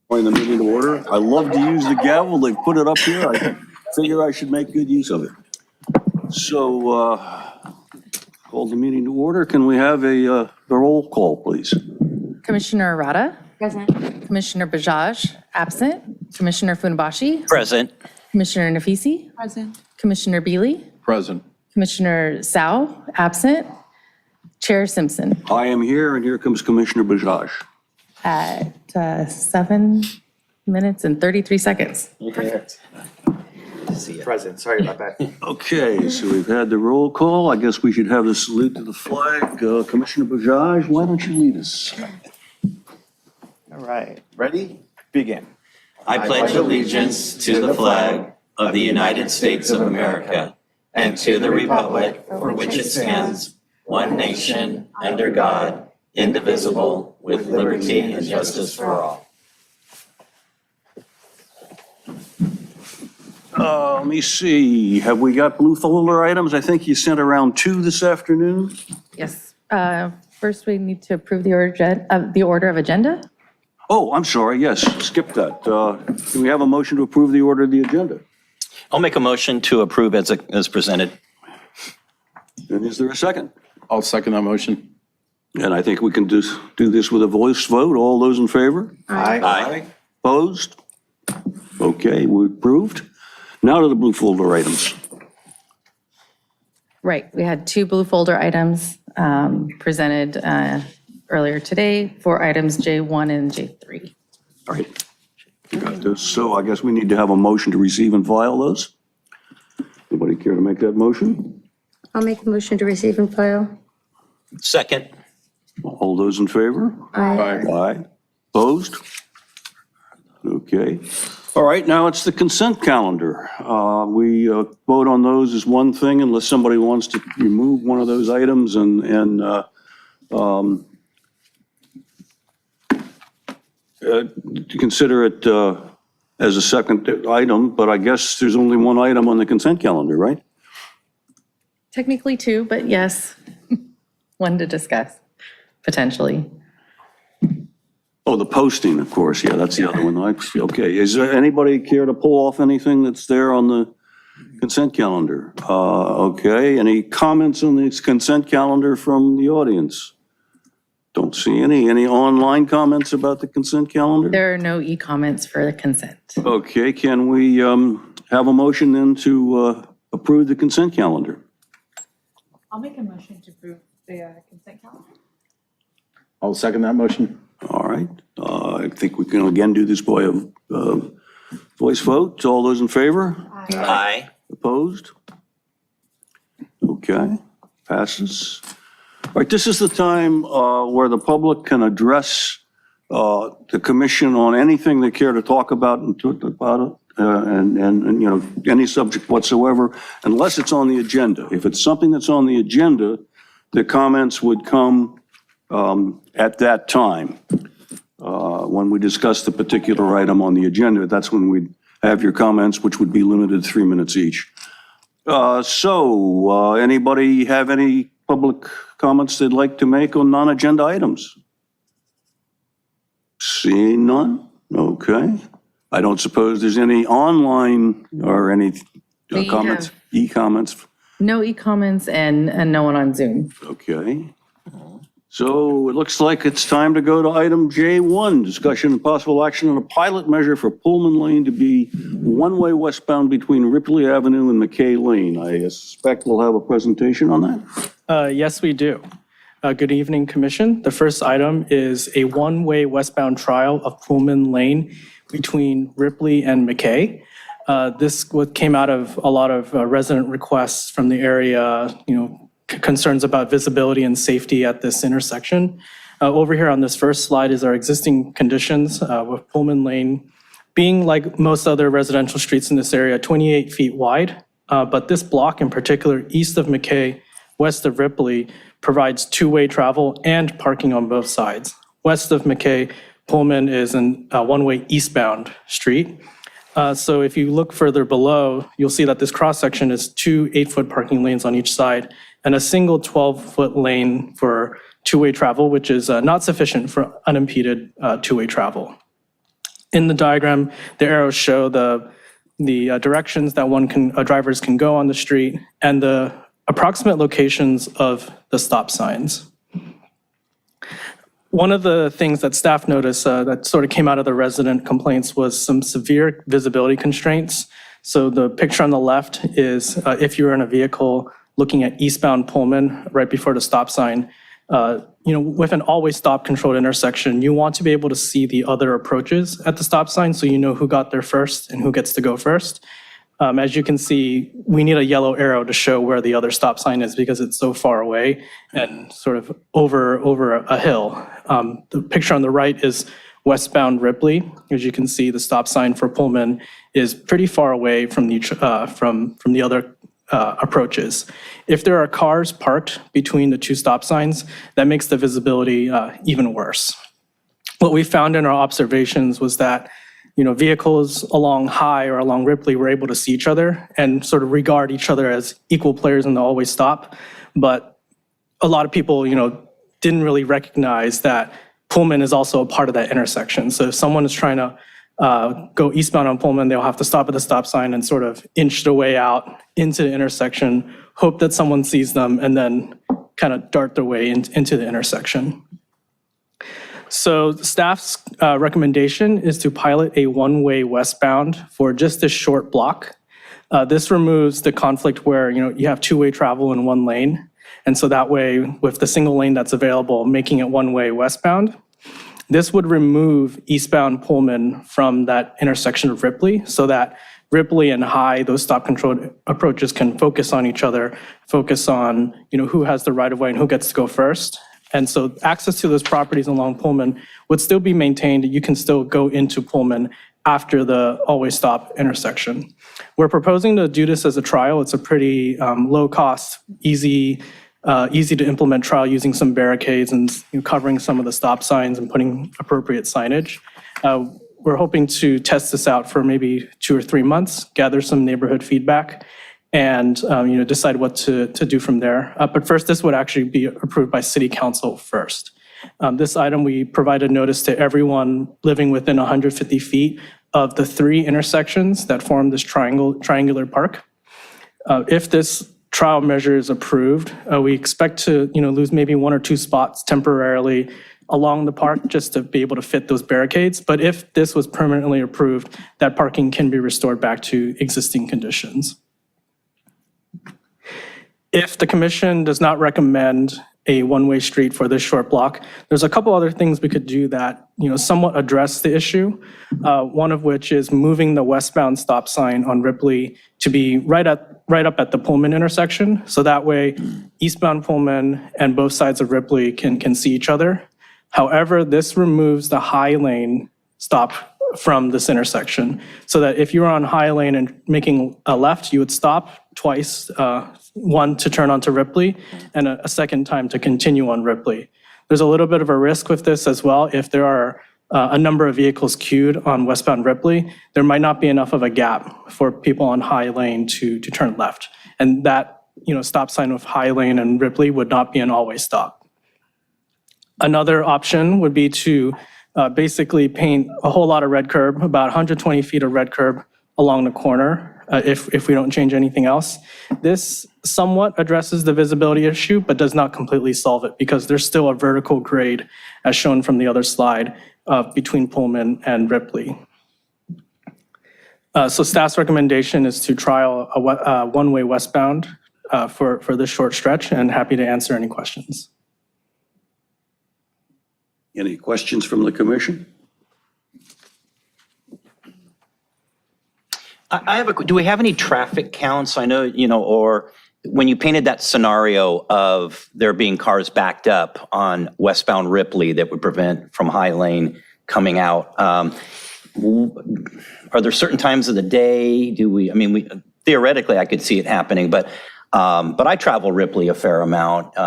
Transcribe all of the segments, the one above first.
Calling the meeting to order. I love to use the gavel. They put it up here. I figure I should make good use of it. So, call the meeting to order. Can we have the roll call, please? Commissioner Arata? Present. Commissioner Bajaj? Absent. Commissioner Funabashi? Present. Commissioner Nafisi? Present. Commissioner Beely? Present. Commissioner Sao? Absent. Chair Simpson? I am here, and here comes Commissioner Bajaj. At 7 minutes and 33 seconds. Perfect. Present, sorry about that. Okay, so we've had the roll call. I guess we should have the salute to the flag. Commissioner Bajaj, why don't you lead us? All right, ready? Begin. I pledge allegiance to the flag of the United States of America and to the republic for which it stands, one nation, under God, indivisible, with liberty and justice for all. Let me see. Have we got blue folder items? I think you sent around 2 this afternoon. Yes. First, we need to approve the order of agenda. Oh, I'm sorry. Yes, skip that. Do we have a motion to approve the order of the agenda? I'll make a motion to approve as presented. And is there a second? I'll second that motion. And I think we can do this with a voice vote. All those in favor? Aye. Opposed? Okay, we're approved. Now to the blue folder items. Right. We had 2 blue folder items presented earlier today for items J1 and J3. All right. You got this. So I guess we need to have a motion to receive and file those. Anybody care to make that motion? I'll make a motion to receive and file. Second. All those in favor? Aye. Aye. Opposed? Okay. All right, now it's the consent calendar. We vote on those as one thing unless somebody wants to remove one of those items and consider it as a second item, but I guess there's only one item on the consent calendar, right? Technically 2, but yes, one to discuss, potentially. Oh, the posting, of course, yeah, that's the other one. Okay, is there anybody care to pull off anything that's there on the consent calendar? Okay, any comments on the consent calendar from the audience? Don't see any. Any online comments about the consent calendar? There are no e-comments for the consent. Okay, can we have a motion then to approve the consent calendar? I'll make a motion to approve the consent calendar. I'll second that motion. All right, I think we can again do this by a voice vote. All those in favor? Aye. Opposed? Okay, passes. All right, this is the time where the public can address the commission on anything they care to talk about and you know, any subject whatsoever, unless it's on the agenda. If it's something that's on the agenda, the comments would come at that time. When we discuss the particular item on the agenda, that's when we'd have your comments, which would be limited to 3 minutes each. So anybody have any public comments they'd like to make on non-agenda items? Seeing none? Okay. I don't suppose there's any online or any We comments, have- e-comments? No e-comments and no one on Zoom. Okay. So it looks like it's time to go to item J1, discussion and possible action on a pilot measure for Pullman Lane to be one-way westbound between Ripley Avenue and McKay Lane. I suspect we'll have a presentation on that. Yes, we do. Good evening, Commission. The first item is a one-way westbound trial of Pullman Lane between Ripley and McKay. This came out of a lot of resident requests from the area, concerns about visibility and safety at this intersection. Over here on this first slide is our existing conditions with Pullman Lane being, like most other residential streets in this area, 28 feet wide. But this block in particular, east of McKay, west of Ripley, provides two-way travel and parking on both sides. West of McKay, Pullman is a one-way eastbound street. So if you look further below, you'll see that this cross-section is 2 8-foot parking lanes on each side and a single 12-foot lane for two-way travel, which is not sufficient for unimpeded two-way travel. In the diagram, the arrows show the directions that drivers can go on the street and the approximate locations of the stop signs. One of the things that staff noticed that sort of came out of the resident complaints was some severe visibility constraints. So the picture on the left is if you're in a vehicle looking at eastbound Pullman right before the stop sign, with an always stop controlled intersection, you want to be able to see the other approaches at the stop sign so you know who got there first and who gets to go first. As you can see, we need a yellow arrow to show where the other stop sign is because it's so far away and sort of over a hill. The picture on the right is westbound Ripley. As you can see, the stop sign for Pullman is pretty far away from the other approaches. If there are cars parked between the two stop signs, that makes the visibility even worse. What we found in our observations was that vehicles along High or along Ripley were able to see each other and sort of regard each other as equal players in the always stop. But a lot of people, didn't really recognize that Pullman is also a part of that intersection. So if someone is trying to go eastbound on Pullman, they'll have to stop at the stop sign and sort of inch their way out into the intersection, hope that someone sees them, and then kind of dart their way into the intersection. So staff's recommendation is to pilot a one-way westbound for just this short block. This removes the conflict where you have two-way travel in one lane. And so that way, with the single lane that's available, making it one-way westbound, this would remove eastbound Pullman from that intersection of Ripley so that Ripley and High, those stop controlled approaches can focus on each other, focus on who has the right of way and who gets to go first. And so access to those properties along Pullman would still be maintained. You can still go into Pullman after the always stop intersection. We're proposing to do this as a trial. It's a pretty low cost, easy to implement trial using some barricades and covering some of the stop signs and putting appropriate signage. We're hoping to test this out for maybe 2 or 3 months, gather some neighborhood feedback, and decide what to do from there. But first, this would actually be approved by City Council first. This item, we provided notice to everyone living within 150 feet of the 3 intersections that form this triangular park. If this trial measure is approved, we expect to lose maybe 1 or 2 spots temporarily along the park just to be able to fit those barricades. But if this was permanently approved, that parking can be restored back to existing conditions. If the commission does not recommend a one-way street for this short block, there's a couple other things we could do that somewhat address the issue. One of which is moving the westbound stop sign on Ripley to be right up at the Pullman intersection. So that way, eastbound Pullman and both sides of Ripley can see each other. However, this removes the High lane stop from this intersection, so that if you were on High lane and making a left, you would stop twice, one to turn onto Ripley and a second time to continue on Ripley. There's a little bit of a risk with this as well. If there are a number of vehicles queued on westbound Ripley, there might not be enough of a gap for people on High lane to turn left. And that stop sign of High lane and Ripley would not be an always stop. Another option would be to basically paint a whole lot of red curb, about 120 feet of red curb along the corner, if we don't change anything else. This somewhat addresses the visibility issue, but does not completely solve it because there's still a vertical grade, as shown from the other slide, between Pullman and Ripley. So staff's recommendation is to trial a one-way westbound for this short stretch, and happy to answer any questions. Any questions from the commission? Do we have any traffic counts? I know, or when you painted that scenario of there being cars backed up on westbound Ripley that would prevent from High lane coming out, are there certain times of the day? Theoretically, I could see it happening, but I travel Ripley a fair amount.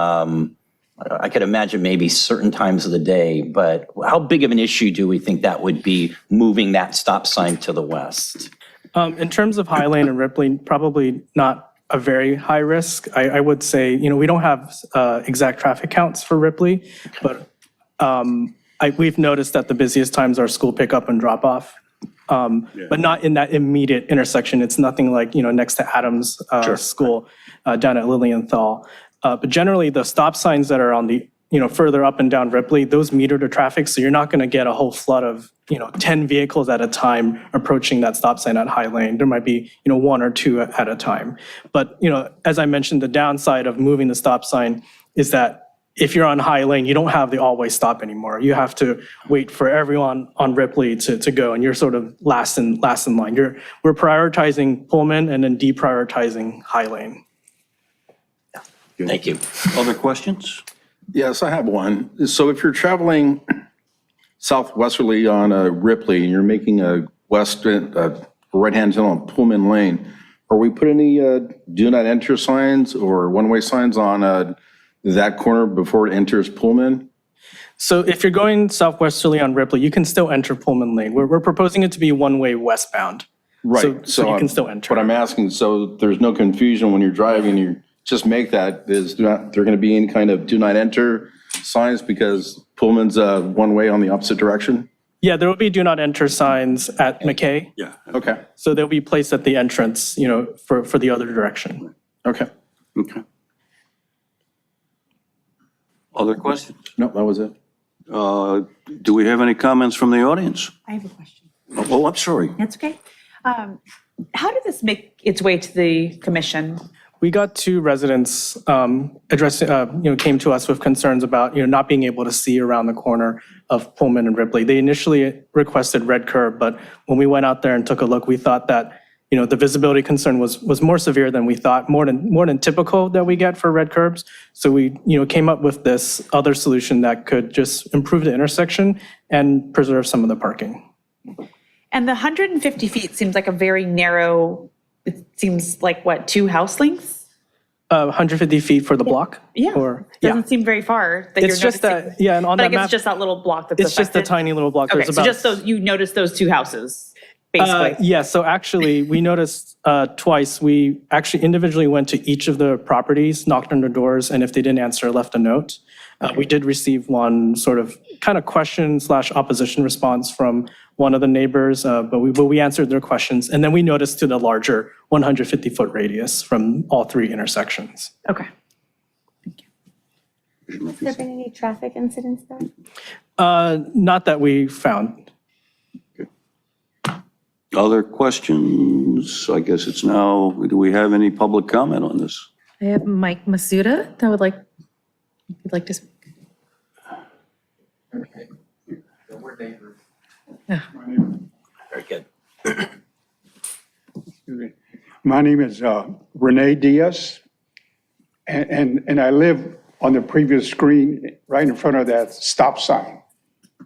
I could imagine maybe certain times of the day, but how big of an issue do we think that would be moving that stop sign to the west? In terms of High lane and Ripley, probably not a very high risk. I would say, we don't have exact traffic counts for Ripley, but we've noticed that the busiest times are school pickup and drop off. But not in that immediate intersection. It's nothing like, next to Adams School down at Lilienthal. But generally, the stop signs that are on the, further up and down Ripley, those meter the traffic, so you're not going to get a whole flood of, 10 vehicles at a time approaching that stop sign at High Lane. There might be, one or two at a time. But, as I mentioned, the downside of moving the stop sign is that if you're on High Lane, you don't have the always stop anymore. You have to wait for everyone on Ripley to go, and you're sort of last in line. We're prioritizing Pullman and then deprioritizing High Lane. Thank you. Other questions? Yes, I have one. So if you're traveling southwesterly on Ripley and you're making a right-hand turn on Pullman Lane, are we putting any do not enter signs or one-way signs on that corner before it enters Pullman? So if you're going southwesterly on Ripley, you can still enter Pullman Lane. We're proposing it to be one-way westbound. Right. So you can still enter. But I'm asking, so there's no confusion when you're driving, you just make that, is there going to be any kind of do not enter signs because Pullman's one way on the opposite direction? Yeah, there will be do not enter signs at McKay. Yeah. Okay, So they'll be placed at the entrance, for the other direction. okay. Okay. Other questions? No, that was it. Do we have any comments from the audience? I have a question. Oh, I'm sorry. That's okay. How did this make its way to the commission? We got two residents came to us with concerns about, not being able to see around the corner of Pullman and Ripley. They initially requested red curb, but when we went out there and took a look, we thought that, the visibility concern was more severe than we thought, more than typical that we get for red curbs. So we, came up with this other solution that could just improve the intersection and preserve some of the parking. And the 150 feet seems like a very narrow, it seems like what, 2 house lengths? 150 feet for the block? Yeah, Or, yeah. doesn't seem very far. That It's you're just noticing. that, yeah, and on But I that guess map, it's just that little block that's it's just a affected? tiny little block. Okay, There's so about just those, you noticed those 2 houses, basically? Yeah, so actually, we noticed twice, we actually individually went to each of the properties, knocked on their doors, and if they didn't answer, left a note. We did receive one sort of kind of question/opposition response from one of the neighbors, but we answered their questions. And then we noticed to the larger 150-foot radius from all 3 intersections. Okay. Has there been any traffic incidents there? Not that we found. Other questions? I guess it's now, do we have any public comment on this? I have Mike Masuda that would like to speak. Very good. My name is Renee Diaz, and I live on the previous screen right in front of that stop sign.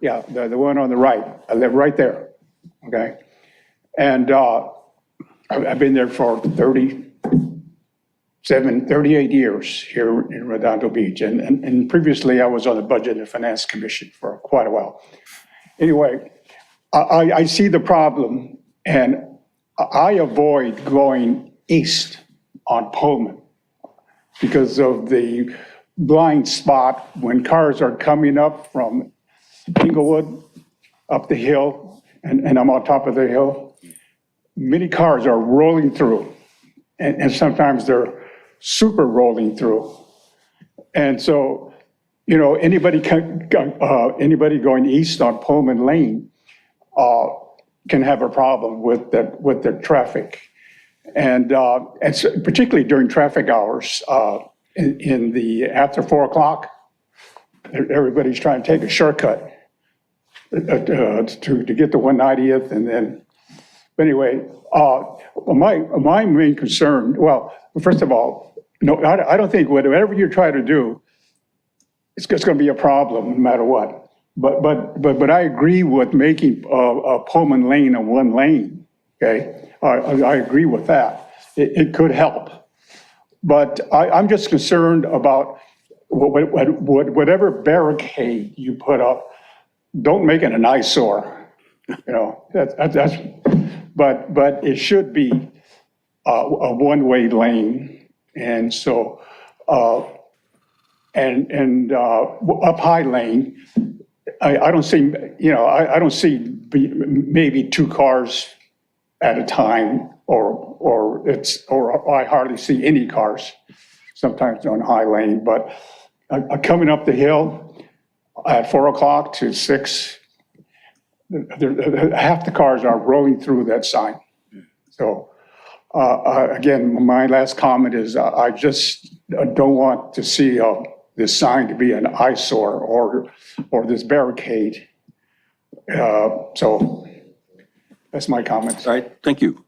Yeah, the one on the right. I live right there, okay? And I've been there for 38 years here in Redondo Beach. And previously, I was on the Budget and Finance Commission for quite a while. Anyway, I see the problem, and I avoid going east on Pullman because of the blind spot when cars are coming up from Inglewood up the hill, and I'm on top of the hill. Many cars are rolling through, and sometimes they're super rolling through. And so, anybody going east on Pullman Lane can have a problem with the traffic. And particularly during traffic hours, in the after 4 o'clock, everybody's trying to take a shortcut to get to 190th. And then, anyway, my main concern, well, first of all, no, I don't think whatever you try to do, it's going to be a problem no matter what. But I agree with making Pullman Lane a 1 lane, okay? I agree with that. It could help. But I'm just concerned about whatever barricade you put up, don't make it an eyesore. But it should be a 1-way lane. And so, up High Lane, I don't see, I don't see maybe two cars at a time, or I hardly see any cars sometimes on High Lane, but coming up the hill at 4 o'clock to 6, half the cars are rolling through that sign. So again, my last comment is I just don't want to see this sign to be an eyesore or this barricade. So that's my comments. All right, thank you.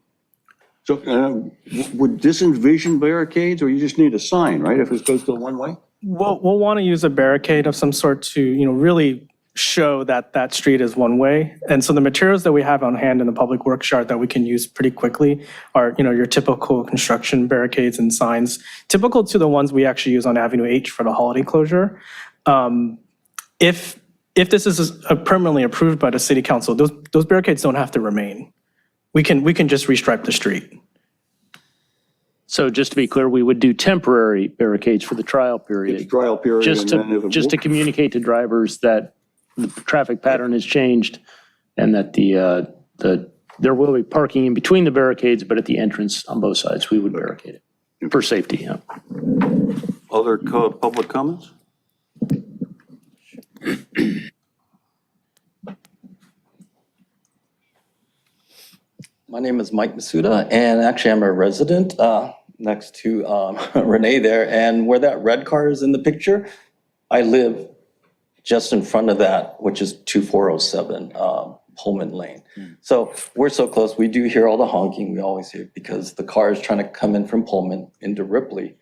So would this envision barricades, or you just need a sign, right, if it goes to one way? We'll want to use a barricade of some sort to, really show that that street is one way. And so the materials that we have on hand in the public works yard that we can use pretty quickly are, your typical construction barricades and signs, typical to the ones we actually use on Avenue H for the holiday closure. If this is permanently approved by the city council, those barricades don't have to remain. We can just restripe the street. So just to be clear, we would do temporary barricades for the trial period. Trial period. Just and then if to it- communicate to drivers that the traffic pattern has changed and that there will be parking in between the barricades, but at the entrance on both sides, we would barricade it for safety. Yeah. Other public comments? My name is Mike Masuda, and actually I'm a resident next to Renee there. And where that red car is in the picture, I live just in front of that, which is 2407 Pullman Lane. So we're so close. We do hear all the honking. We always hear because the car is trying to come in from Pullman into Ripley.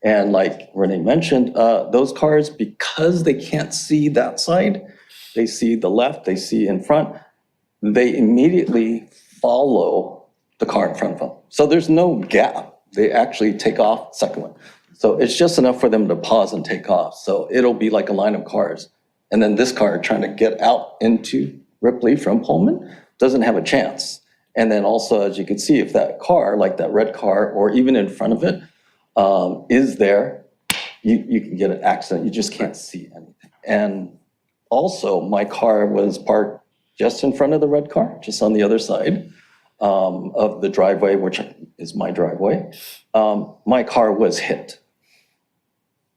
And like Renee mentioned, those cars, because they can't see that side, they see the left, they see in front, they immediately follow the car in front of them. So there's no gap. They actually take off second one. So it's just enough for them to pause and take off. So it'll be like a line of cars. And then this car trying to get out into Ripley from Pullman doesn't have a chance. And then also, as you can see, if that car, like that red car, or even in front of it, is there, you can get an accident. You just can't see anything. And also, my car was parked just in front of the red car, just on the other side of the driveway, which is my driveway. My car was hit.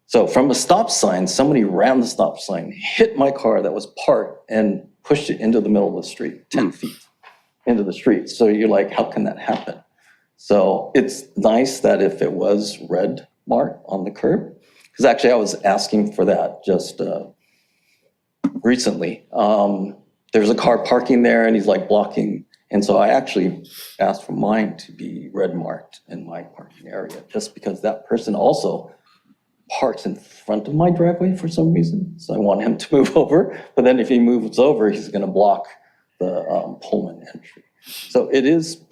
So from a stop sign, somebody ran the stop sign, hit my car that was parked and pushed it into the middle of the street, 10 feet into the street. So you're like, how can that happen? So it's nice that if it was red marked on the curb, because actually I was asking for that just recently. There's a car parking there and he's like blocking. And so I actually asked for mine to be red marked in my parking area, just because that person also parks in front of my driveway for some reason. So I want him to move over, but then if he moves over, he's gonna block the Pullman entry. So it is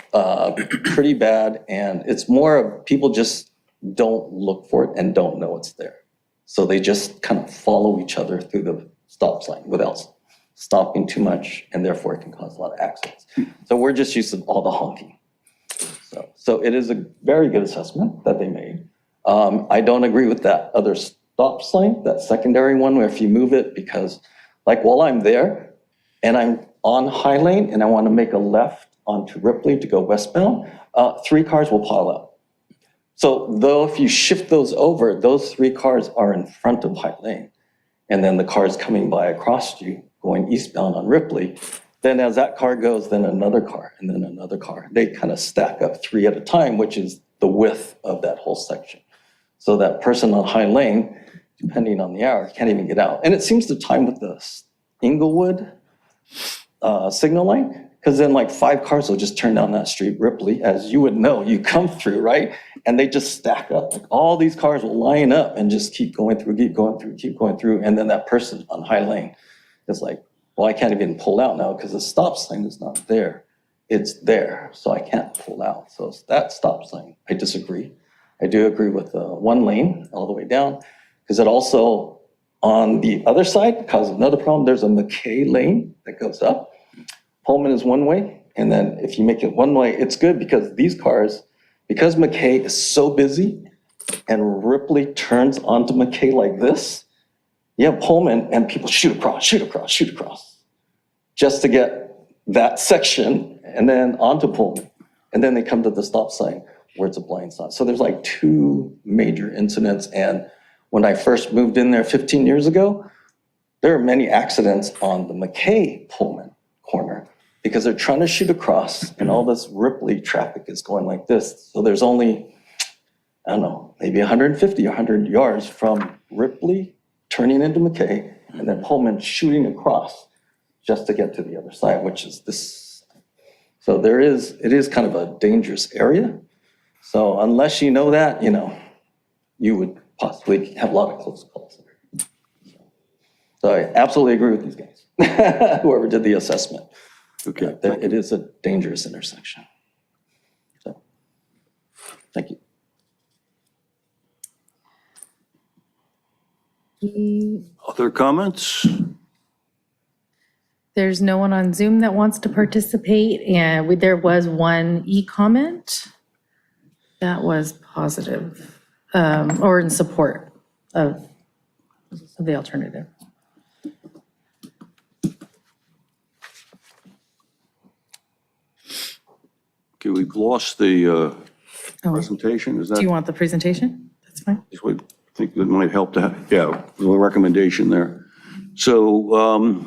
pretty bad, and it's more of people just don't look for it and don't know it's there. So they just kind of follow each other through the stop sign without stopping too much, and therefore it can cause a lot of accidents. So we're just used to all the honking. So it is a very good assessment that they made. I don't agree with that other stop sign, that secondary one, where if you move it, because like while I'm there and I'm on High Lane and I want to make a left onto Ripley to go westbound, 3 cars will pile up. So though if you shift those over, those 3 cars are in front of High Lane. And then the cars coming by across you going eastbound on Ripley, then as that car goes, then another car and then another car. They kind of stack up 3 at a time, which is the width of that whole section. So that person on High Lane, depending on the hour, can't even get out. And it seems to time with the Inglewood signal line, because then like 5 cars will just turn down that street, Ripley, as you would know, you come through, right? And they just stack up. Like all these cars will line up and just keep going through, keep going through, keep going through. And then that person on High Lane is like, well, I can't even pull out now because the stop sign is not there. It's there, so I can't pull out. So it's that stop sign, I disagree. I do agree with 1 lane all the way down, because it also, on the other side, causes another problem. There's a McKay lane that goes up. Pullman is one way, and then if you make it one way, it's good because these cars, because McKay is so busy and Ripley turns onto McKay like this, you have Pullman and people shoot across, just to get that section and then onto Pullman. And then they come to the stop sign where it's a blind spot. So there's like 2 major incidents. And when I first moved in there 15 years ago, there are many accidents on the McKay Pullman corner because they're trying to shoot across and all this Ripley traffic is going like this. So there's only, I don't know, maybe 150, 100 yards from Ripley turning into McKay and then Pullman shooting across just to get to the other side, which is this. So it is kind of a dangerous area. So unless you know that, you would possibly have a lot of close calls. So I absolutely agree with these guys, whoever did the assessment. Okay. That it is a dangerous intersection. So, thank you. Other comments? There's no one on Zoom that wants to participate, and there was one e-comment that was positive, or in support of the alternative. Okay, we've lost the presentation, is that? Do you want the presentation? That's fine. I think that might help to have, yeah, the recommendation there. So,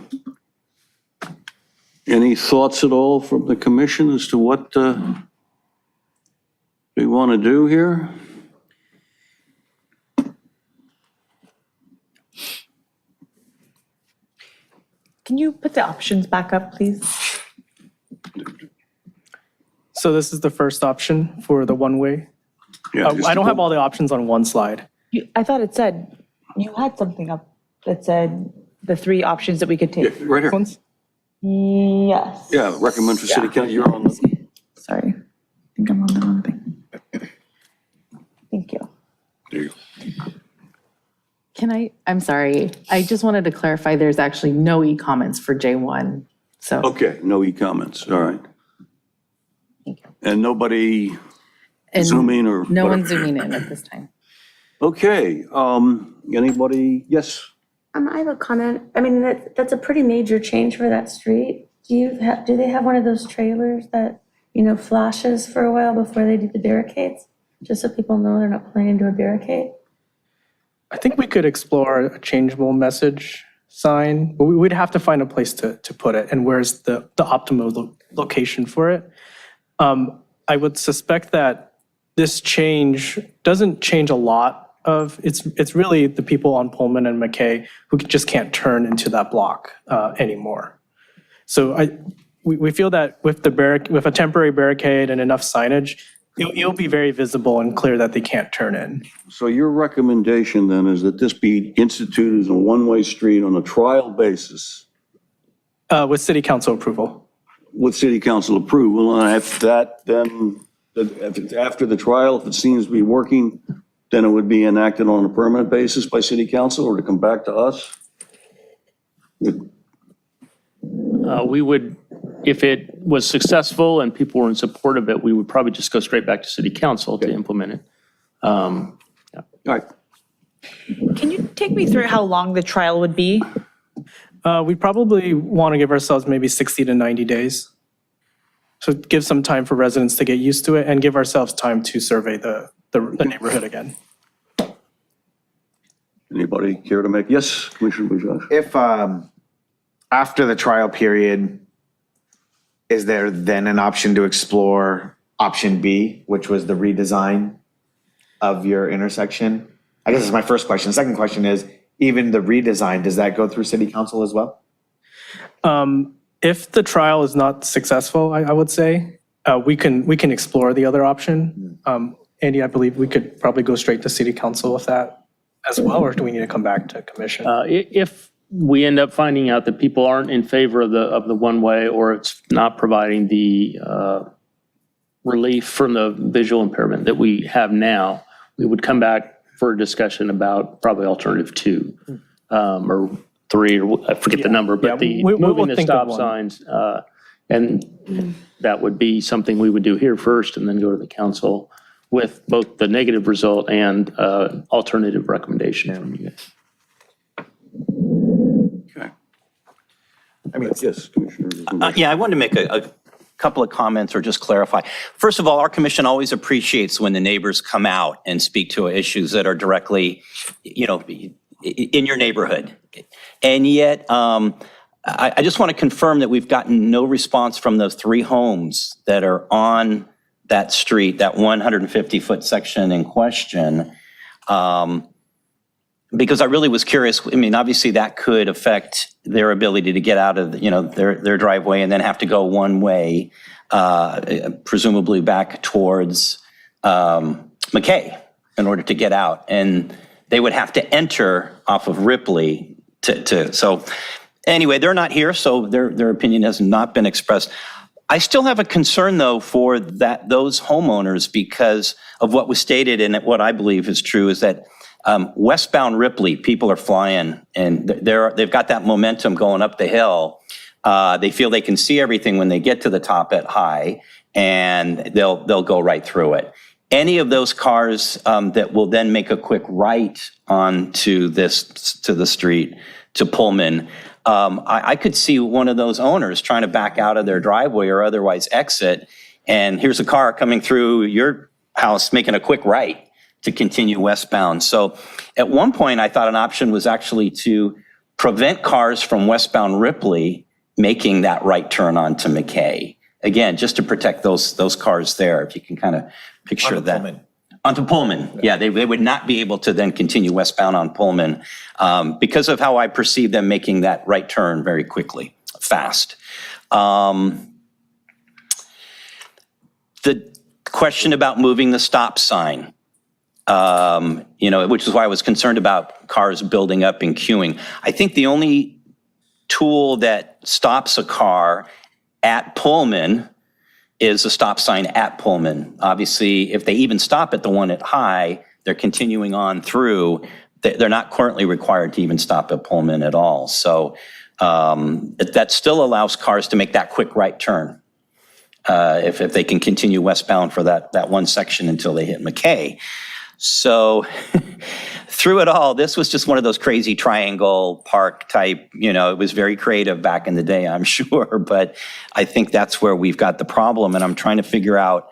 any thoughts at all from the commission as to what we want to do here? Can you put the options back up, please? So this is the first option for the one-way. Yeah, just I don't to- have all the options on one slide. I thought it said, you had something up that said the 3 options that we could take. Right here. Ones? Yes. Yeah, recommend for city council, you're on the, Sorry. I think I'm on the wrong thing. Thank you. there you go. I'm sorry, I just wanted to clarify, there's actually no e-comments for J1, so. Okay, no e-comments, all right. Thank you. And nobody And zooming or? No whatever. one's zooming in at this time. Okay, anybody, yes? I have a comment. I mean, that's a pretty major change for that street. Do they have one of those trailers that, flashes for a while before they do the barricades? Just so people know they're not planning to do a barricade? I think we could explore a changeable message sign, but we'd have to find a place to put it and where's the optimal location for it. I would suspect that this change doesn't change a lot of, it's really the people on Pullman and McKay who just can't turn into that block anymore. So we feel that with a temporary barricade and enough signage, it'll be very visible and clear that they can't turn in. So your recommendation then is that this be instituted as a one-way street on a trial basis With city council approval. with city council approval, and if that then, if it's after the trial, if it seems to be working, then it would be enacted on a permanent basis by city council or to come back to us? We would, if it was successful and people were in support of it, we would probably just go straight back to city council to implement it. All right, Can you take me through how long the trial would be? We probably want to give ourselves maybe 60 to 90 days. So give some time for residents to get used to it and give ourselves time to survey the neighborhood again. anybody care to make, yes, Commissioner Bujosh? If, after the trial period, is there then an option to explore option B, which was the redesign of your intersection? I guess that's my first question. Second question is, even the redesign, does that go through city council as well? If the trial is not successful, I would say, we can explore the other option. Andy, I believe we could probably go straight to city council with that as well, or do we need to come back to commission? If we end up finding out that people aren't in favor of the one-way, or it's not providing the relief from the visual impairment that we have now, we would come back for a discussion about probably alternative 2 or 3, or I forget the number, but Yeah, we'll moving the think of stop one. signs. And that would be something we would do here first and then go to the council with both the negative result and alternative recommendation from you guys. Okay. Yes, Commissioner. Yeah, I wanted to make a couple of comments or just clarify. First of all, our commission always appreciates when the neighbors come out and speak to issues that are directly, in your neighborhood. And yet, I just want to confirm that we've gotten no response from those 3 homes that are on that street, that 150-foot section in question. Because I really was curious. I mean, obviously that could affect their ability to get out of, their driveway and then have to go one way, presumably back towards McKay in order to get out. And they would have to enter off of Ripley so anyway, they're not here, so their opinion has not been expressed. I still have a concern, though, for those homeowners because of what was stated, and what I believe is true is that westbound Ripley, people are flying, and they've got that momentum going up the hill. They feel they can see everything when they get to the top at high, and they'll go right through it. Any of those cars that will then make a quick right onto the street to Pullman, I could see one of those owners trying to back out of their driveway or otherwise exit, and here's a car coming through your house making a quick right to continue westbound. So at one point, I thought an option was actually to prevent cars from westbound Ripley making that right turn onto McKay. Again, just to protect those cars there, if you can kind of picture that. Pullman. Onto Pullman. Yeah, they would not be able to then continue westbound on Pullman because of how I perceive them making that right turn very quickly, fast. The question about moving the stop sign, which is why I was concerned about cars building up and queuing. I think the only tool that stops a car at Pullman is a stop sign at Pullman. Obviously, if they even stop at the one at High, they're continuing on through. They're not currently required to even stop at Pullman at all. So that still allows cars to make that quick right turn if they can continue westbound for that one section until they hit McKay. So through it all, this was just one of those crazy triangle park type, it was very creative back in the day, I'm sure, but I think that's where we've got the problem. And I'm trying to figure out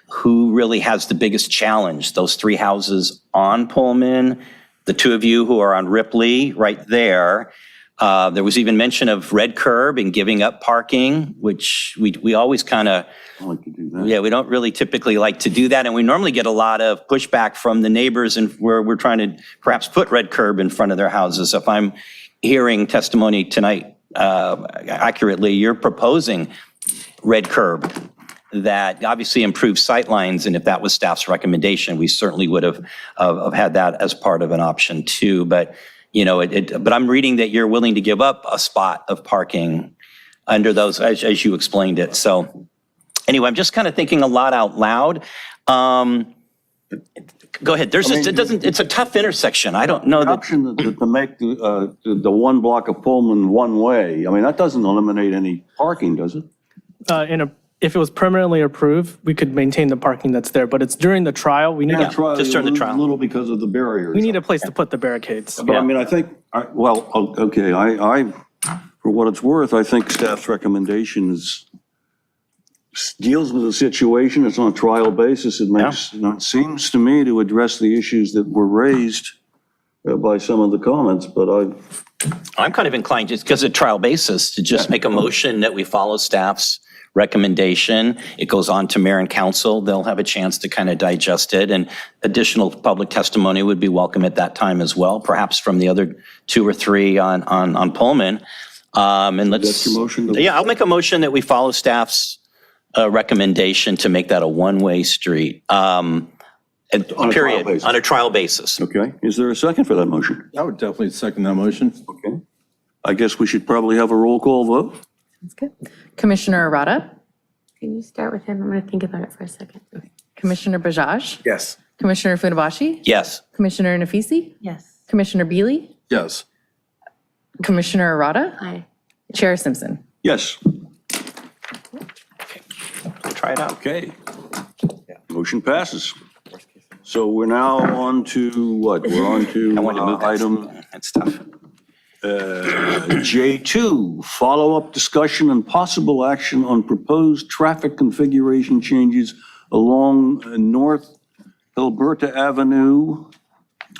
who really has the biggest challenge. Those 3 houses on Pullman, the 2 of you who are on Ripley right there. There was even mention of red curb and giving up parking, which we always kind of, I like to do that. yeah, we don't really typically like to do that. And we normally get a lot of pushback from the neighbors and where we're trying to perhaps put red curb in front of their houses. If I'm hearing testimony tonight accurately, you're proposing red curb that obviously improves sightlines. And if that was staff's recommendation, we certainly would have had that as part of an option too. But but I'm reading that you're willing to give up a spot of parking under those, as you explained it. So anyway, I'm just kind of thinking a lot out loud. Go ahead. It's a tough intersection. I don't know The that. option to make the one block of Pullman one way, I mean, that doesn't eliminate any parking, does it? If it was permanently approved, we could maintain the parking that's there, but it's during the trial. We need Yeah. just during the trial. A little because of the barriers. we need a place to put the barricades. But I mean, I think, okay, I, for what it's worth, I think staff's recommendation deals with the situation. It's on a trial basis. It seems to me to address the issues that were raised by some of the comments, but I'm kind of inclined, just because of trial basis, to just make a motion that we follow staff's recommendation. It goes on to mayor and council. They'll have a chance to kind of digest it, and additional public testimony would be welcome at that time as well, perhaps from the other 2 or 3 on Pullman. And let's. That's your motion? Yeah, I'll make a motion that we follow staff's recommendation to make that a one-way street. On a trial Period. basis. On a trial basis. Okay, is there a second for that motion? I would definitely second that motion. Okay. I guess we should probably have a roll call vote. That's good. Commissioner Arata, Can you start with him? I'm going to think about it for a second. Commissioner Bajaj, Yes. Commissioner Funabashi, Yes. Commissioner Nafisi, Yes. Commissioner Beely, Yes. Commissioner Arata, Aye. Chair Simpson. Yes, Try it out. okay. Motion passes. So we're now on to what? We're on to I wanted to move that. item That's tough. J2, follow-up discussion and possible action on proposed traffic configuration changes along North Alberta Avenue.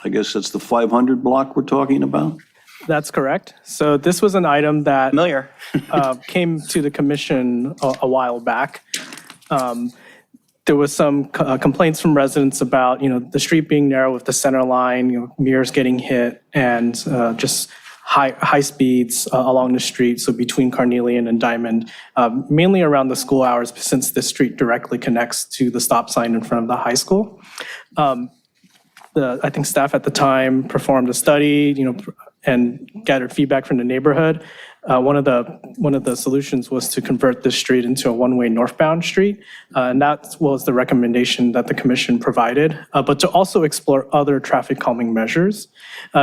I guess that's the 500 block we're talking about? That's correct. So this was an item that Familiar. came to the commission a while back. There was some complaints from residents about, the street being narrow with the center line, mirrors getting hit, and just high speeds along the street, so between Carnelian and Diamond, mainly around the school hours, since the street directly connects to the stop sign in front of the high school. I think staff at the time performed a study, and gathered feedback from the neighborhood. One of the solutions was to convert this street into a one-way northbound street, and that was the recommendation that the commission provided, but to also explore other traffic calming measures.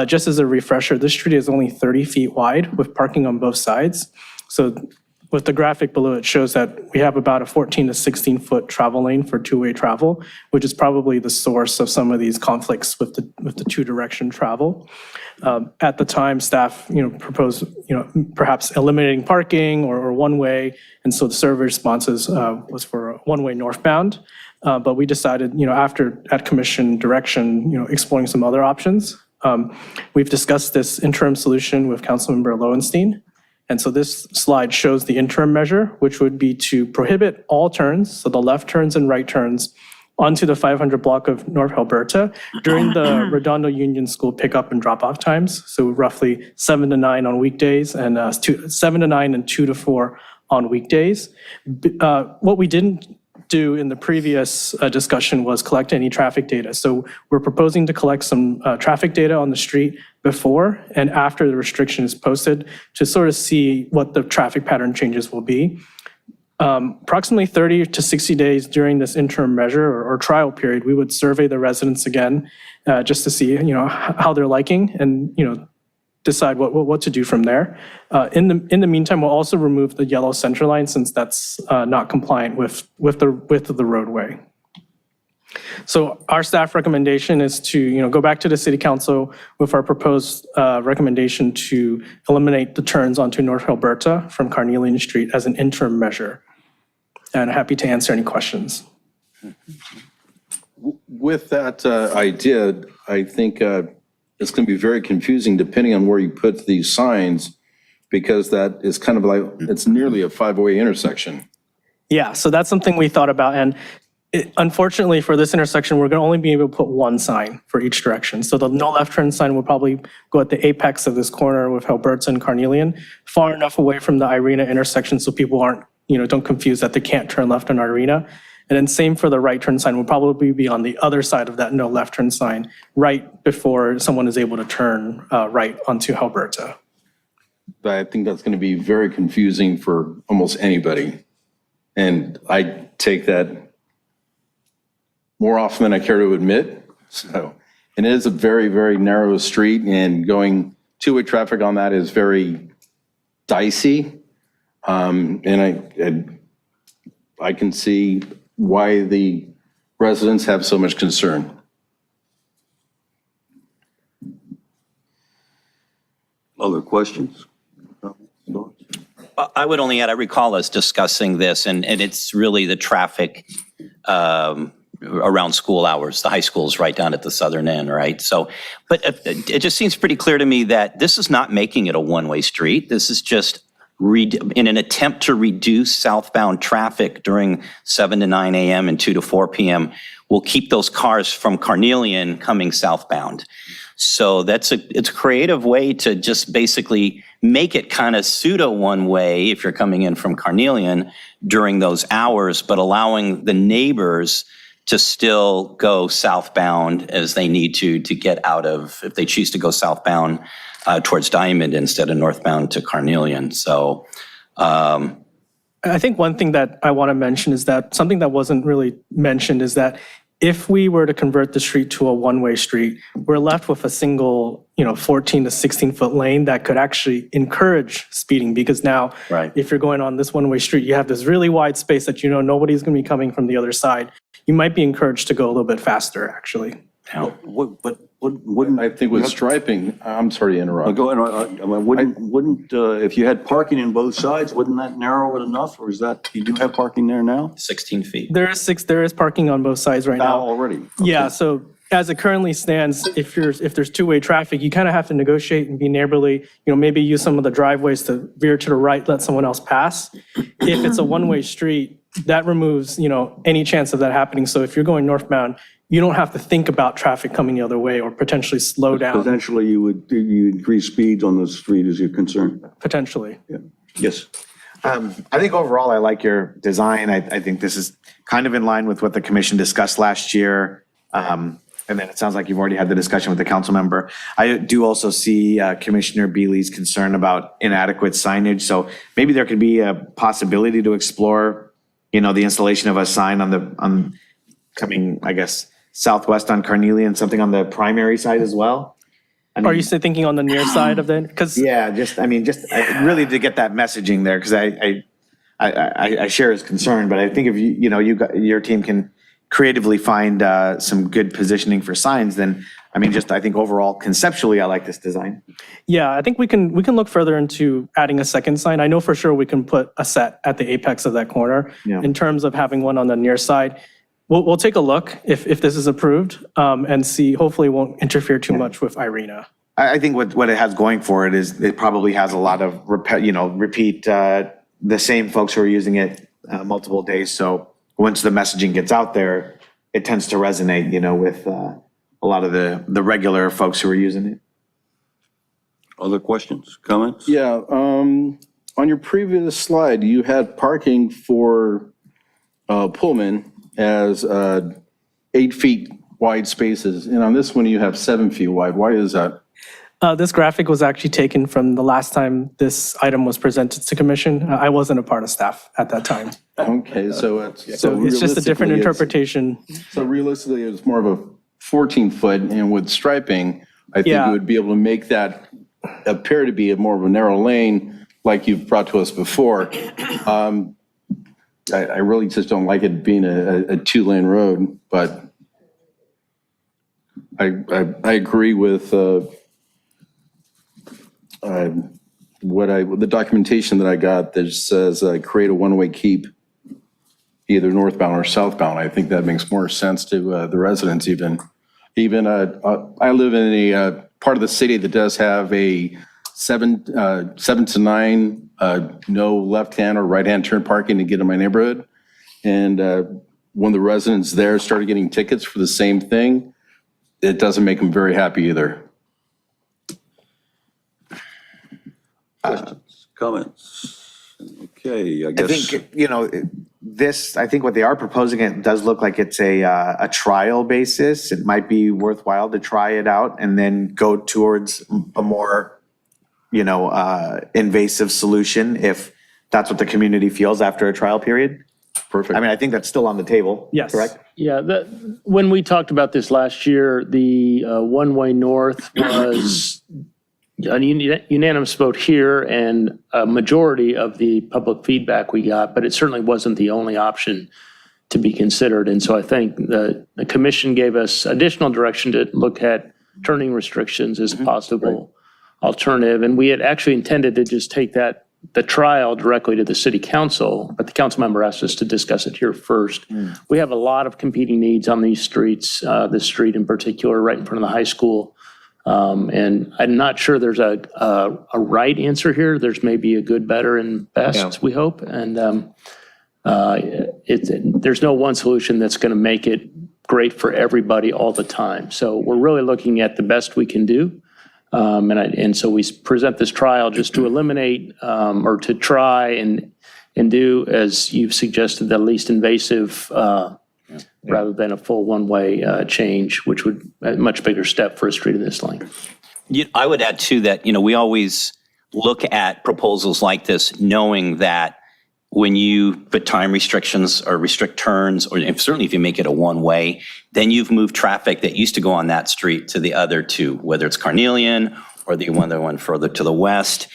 Just as a refresher, this street is only 30 feet wide with parking on both sides. So with the graphic below, it shows that we have about a 14 to 16 foot travel lane for two-way travel, which is probably the source of some of these conflicts with the two-direction travel. At the time, staff, proposed, perhaps eliminating parking or one-way, and so the survey responses was for one-way northbound. But we decided, after at commission direction, exploring some other options. We've discussed this interim solution with Councilmember Lowenstein. And so this slide shows the interim measure, which would be to prohibit all turns, so the left turns and right turns, onto the 500 block of North Alberta during the Redondo Union School pickup and drop-off times, so roughly 7 to 9 on weekdays and 7 to 9 and 2 to 4 on weekdays. What we didn't do in the previous discussion was collect any traffic data. So we're proposing to collect some traffic data on the street before and after the restriction is posted to sort of see what the traffic pattern changes will be. Approximately 30 to 60 days during this interim measure or trial period, we would survey the residents again just to see, how they're liking and, decide what to do from there. In the meantime, we'll also remove the yellow center line since that's not compliant with the width of the roadway. So our staff recommendation is to, go back to the city council with our proposed recommendation to eliminate the turns onto North Alberta from Carnelian Street as an interim measure. And I'm happy to answer any questions. With that idea, I think it's going to be very confusing depending on where you put these signs, because that is kind of like, it's nearly a five-way intersection. Yeah, so that's something we thought about. And unfortunately for this intersection, we're going to only be able to put one sign for each direction. So the no left turn sign will probably go at the apex of this corner with Alberta and Carnelian, far enough away from the Irena intersection so people aren't, don't confuse that they can't turn left on Irena. And then same for the right turn sign will probably be on the other side of that no left turn sign, right before someone is able to turn right onto Alberta. But I think that's going to be very confusing for almost anybody. And I take that more often than I care to admit. So, and it is a very, very narrow street, and going two-way traffic on that is very dicey. And I can see why the residents have so much concern. Other questions? I would only add, I recall us discussing this, and it's really the traffic around school hours. The high school is right down at the southern end, right? So, but it just seems pretty clear to me that this is not making it a one-way street. This is just in an attempt to reduce southbound traffic during 7 to 9 a.m. and 2 to 4 p.m. will keep those cars from Carnelian coming southbound. So it's a creative way to just basically make it kind of pseudo one way if you're coming in from Carnelian during those hours, but allowing the neighbors to still go southbound as they need to get out of, if they choose to go southbound towards Diamond instead of northbound to Carnelian. So I think one thing that I want to mention is that something that wasn't really mentioned is that if we were to convert the street to a one-way street, we're left with a single, 14 to 16 foot lane that could actually encourage speeding, because now if you're going on this one-way street, you have this really wide space that nobody's going to be coming from the other side. You might be encouraged to go a little bit faster, actually. What Wouldn't, I think with striping, I'm sorry to interrupt. go ahead, I mean, wouldn't, if you had parking in both sides, wouldn't that narrow it enough? Or is that, you do have parking there now? 16 feet. There is parking on both sides right Now now. already? Yeah, so as it currently stands, if there's two-way traffic, you kind of have to negotiate and be neighborly, maybe use some of the driveways to veer to the right, let someone else pass. If it's a one-way street, that removes, any chance of that happening. So if you're going northbound, you don't have to think about traffic coming the other way or potentially slow down, Potentially you increase speeds on the street as you're concerned. potentially. Yeah. Yes. I think overall, I like your design. I think this is kind of in line with what the commission discussed last year. And then it sounds like you've already had the discussion with the council member. I do also see Commissioner Bealey's concern about inadequate signage. So maybe there could be a possibility to explore, the installation of a sign on coming, I guess, southwest on Carnelian, something on the primary side as well. Are you still thinking on the near side of that? Because Yeah, just really to get that messaging there, because I share his concern, but I think if your team can creatively find some good positioning for signs, then, I think overall conceptually, I like this design. yeah, I think we can look further into adding a second sign. I know for sure we can put a set at the apex of that corner. Yeah. In terms of having one on the near side, we'll take a look if this is approved and see. Hopefully, it won't interfere too much with Irina. I think what it has going for it is it probably has a lot of repeat the same folks who are using it multiple days. So once the messaging gets out there, it tends to resonate, with a lot of the regular folks who are using it. Other questions, comments? Yeah, on your previous slide, you had parking for Pullman as 8 feet wide spaces, and on this one, you have 7 feet wide. Why is that? This graphic was actually taken from the last time this item was presented to commission. I wasn't a part of staff at that time. Okay, so it's... So it's just a different realistically, interpretation. So realistically, it's more of a 14-foot, and with striping, I think Yeah. you would be able to make that appear to be more of a narrow lane like you've brought to us before. I really just don't like it being a 2-lane road, but I agree with the documentation that I got that says create a one-way keep, either northbound or southbound. I think that makes more sense to the residents even. I live in a part of the city that does have a 7 to 9 no left-hand or right-hand turn parking to get in my neighborhood. And when the residents there started getting tickets for the same thing, it doesn't make them very happy either. Questions, comments? Okay, I I guess. think, I think what they are proposing, it does look like it's a trial basis. It might be worthwhile to try it out and then go towards a more, invasive solution if that's what the community feels after a trial period. Perfect. I think that's still on the table. Yes. Correct? Yeah, when we talked about this last year, the one-way north was a unanimous vote here and a majority of the public feedback we got, but it certainly wasn't the only option to be considered. And so I think the commission gave us additional direction to look at turning restrictions as a possible alternative. And we had actually intended to just take the trial directly to the city council, but the council member asked us to discuss it here first. We have a lot of competing needs on these streets, this street in particular, right in front of the high school. And I'm not sure there's a right answer here. There's maybe a good, better, and best, we hope. And there's no one solution that's going to make it great for everybody all the time. So we're really looking at the best we can do. And so we present this trial just to eliminate or to try and do, as you've suggested, the least invasive rather than a full one-way change, which would be a much bigger step for a street of this length. I would add too that, we always look at proposals like this, knowing that when you put time restrictions or restrict turns, or certainly if you make it a one-way, then you've moved traffic that used to go on that street to the other two, whether it's Carnelian or the one further to the west.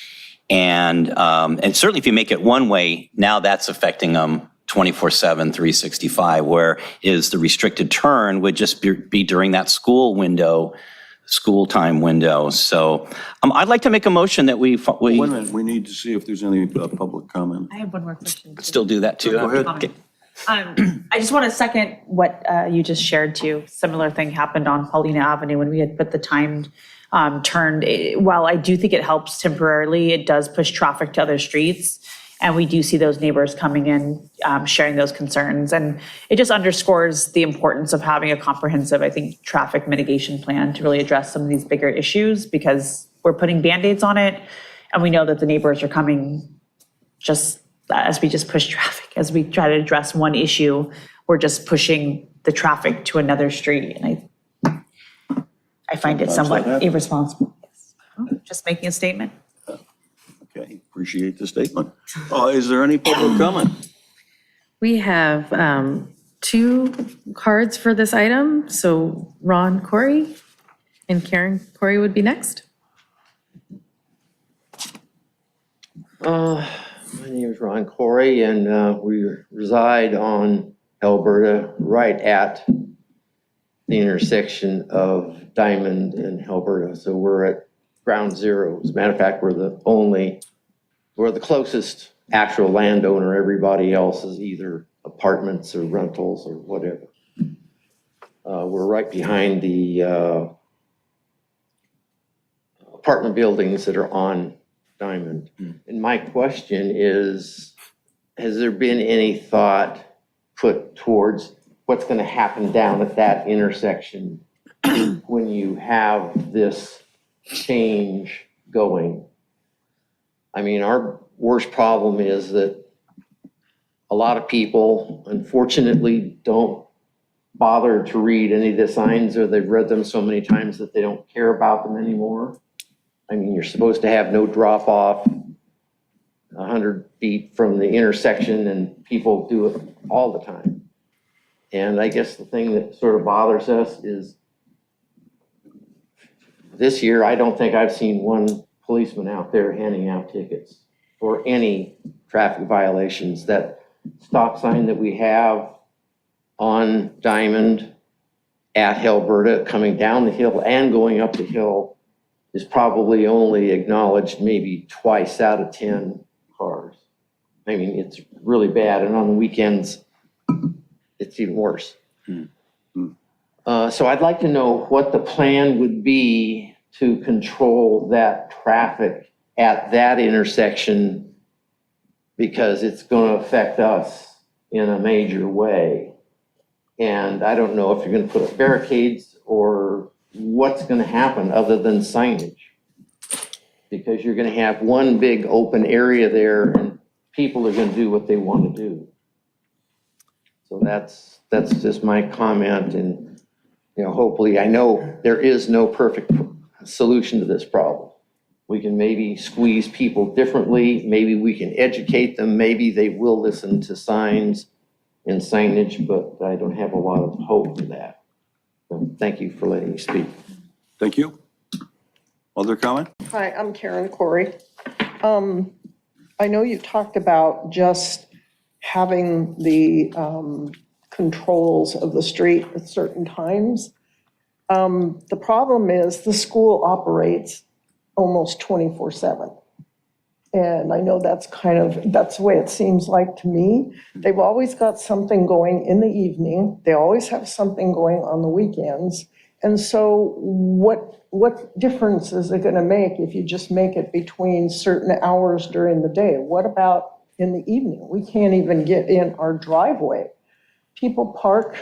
And certainly if you make it one-way, now that's affecting them 24/7, 365, where is the restricted turn would just be during that school window school time window. So I'd like to make a motion that we Wait a minute, we need to see if there's any public comment. I have one more question. still do that too. Go ahead. Okay. I just want to second what you just shared too. Similar thing happened on Paulina Avenue when we had put the timed turn. While I do think it helps temporarily, it does push traffic to other streets. And we do see those neighbors coming in, sharing those concerns. And it just underscores the importance of having a comprehensive, I think, traffic mitigation plan to really address some of these bigger issues, because we're putting Band-Aids on it. And we know that the neighbors are coming just as we just push traffic, as we try to address one issue, we're just pushing the traffic to another street. And I find it somewhat irresponsible. Just making a statement. Okay, appreciate the statement. Is there any public comment? We have 2 cards for this item. So Ron Corey and Karen Corey would be next. My name is Ron Corey, and we reside on Alberta, right at the intersection of Diamond and Alberta. So we're at ground zero. As a matter of fact, we're the closest actual landowner. Everybody else is either apartments or rentals or whatever. We're right behind the apartment buildings that are on Diamond. And my question is, has there been any thought put towards what's going to happen down at that intersection when you have this change going? I mean, our worst problem is that a lot of people, unfortunately, don't bother to read any of the signs, or they've read them so many times that they don't care about them anymore. I mean, you're supposed to have no drop off 100 feet from the intersection, and people do it all the time. And I guess the thing that sort of bothers us is this year, I don't think I've seen one policeman out there handing out tickets for any traffic violations. That stop sign that we have on Diamond at Alberta, coming down the hill and going up the hill, is probably only acknowledged maybe twice out of 10 cars. I mean, it's really bad. And on the weekends, it's even worse. So I'd like to know what the plan would be to control that traffic at that intersection, because it's going to affect us in a major way. And I don't know if you're going to put up barricades or what's going to happen other than signage, because you're going to have one big open area there and people are going to do what they want to do. So that's just my comment. And, you know, hopefully, I know there is no perfect solution to this problem. We can maybe squeeze people differently. Maybe we can educate them. Maybe they will listen to signs and signage, but I don't have a lot of hope for that. So thank you for letting me speak. Thank you. Other comment? Hi, I'm Karen Corey. I know you talked about just having the controls of the street at certain times. The problem is the school operates almost 24/7. And I know that's the way it seems like to me. They've always got something going in the evening. They always have something going on the weekends. And so what difference is it going to make if you just make it between certain hours during the day? What about in the evening? We can't even get in our driveway. People park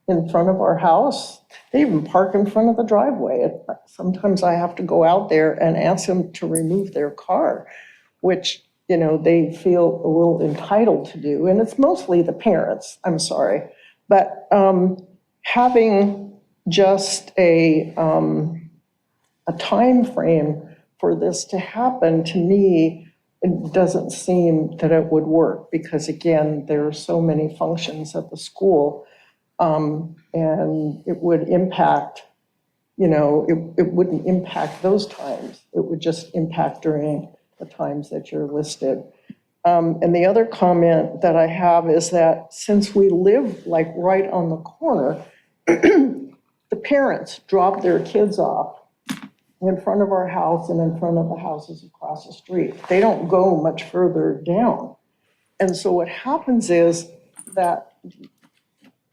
in front of our house. They even park in front of the driveway. Sometimes I have to go out there and ask them to remove their car, which, you know, they feel a little entitled to do. And it's mostly the parents, I'm sorry. But having just a time frame for this to happen, to me, it doesn't seem that it would work, because again, there are so many functions at the school, and it would impact, you know, it wouldn't impact those times. It would just impact during the times that you're listed. And the other comment that I have is that since we live like right on the corner, the parents drop their kids off in front of our house and in front of the houses across the street. They don't go much further down. And so what happens is that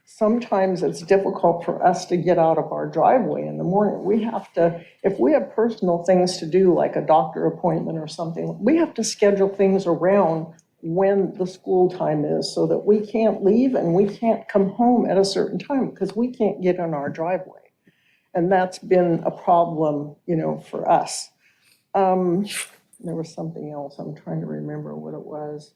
sometimes it's difficult for us to get out of our driveway in the morning. We have to, if we have personal things to do, like a doctor appointment or something, we have to schedule things around when the school time is so that we can't leave and we can't come home at a certain time because we can't get in our driveway. And that's been a problem, for us. There was something else. I'm trying to remember what it was.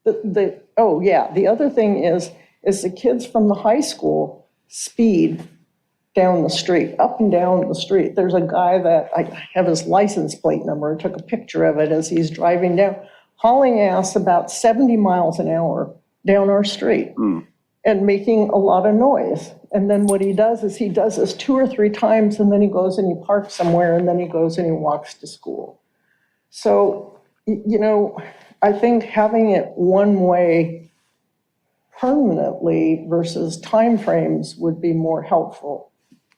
The other thing is the kids from the high school speed down the street, up and down the street. There's a guy that I have his license plate number. I took a picture of it as he's driving down, hauling ass about 70 miles an hour down our street and making a lot of noise. And then what he does is he does this 2 or 3 times, and then he goes and he parks somewhere, and then he goes and he walks to school. So, I think having it one way permanently versus timeframes would be more helpful.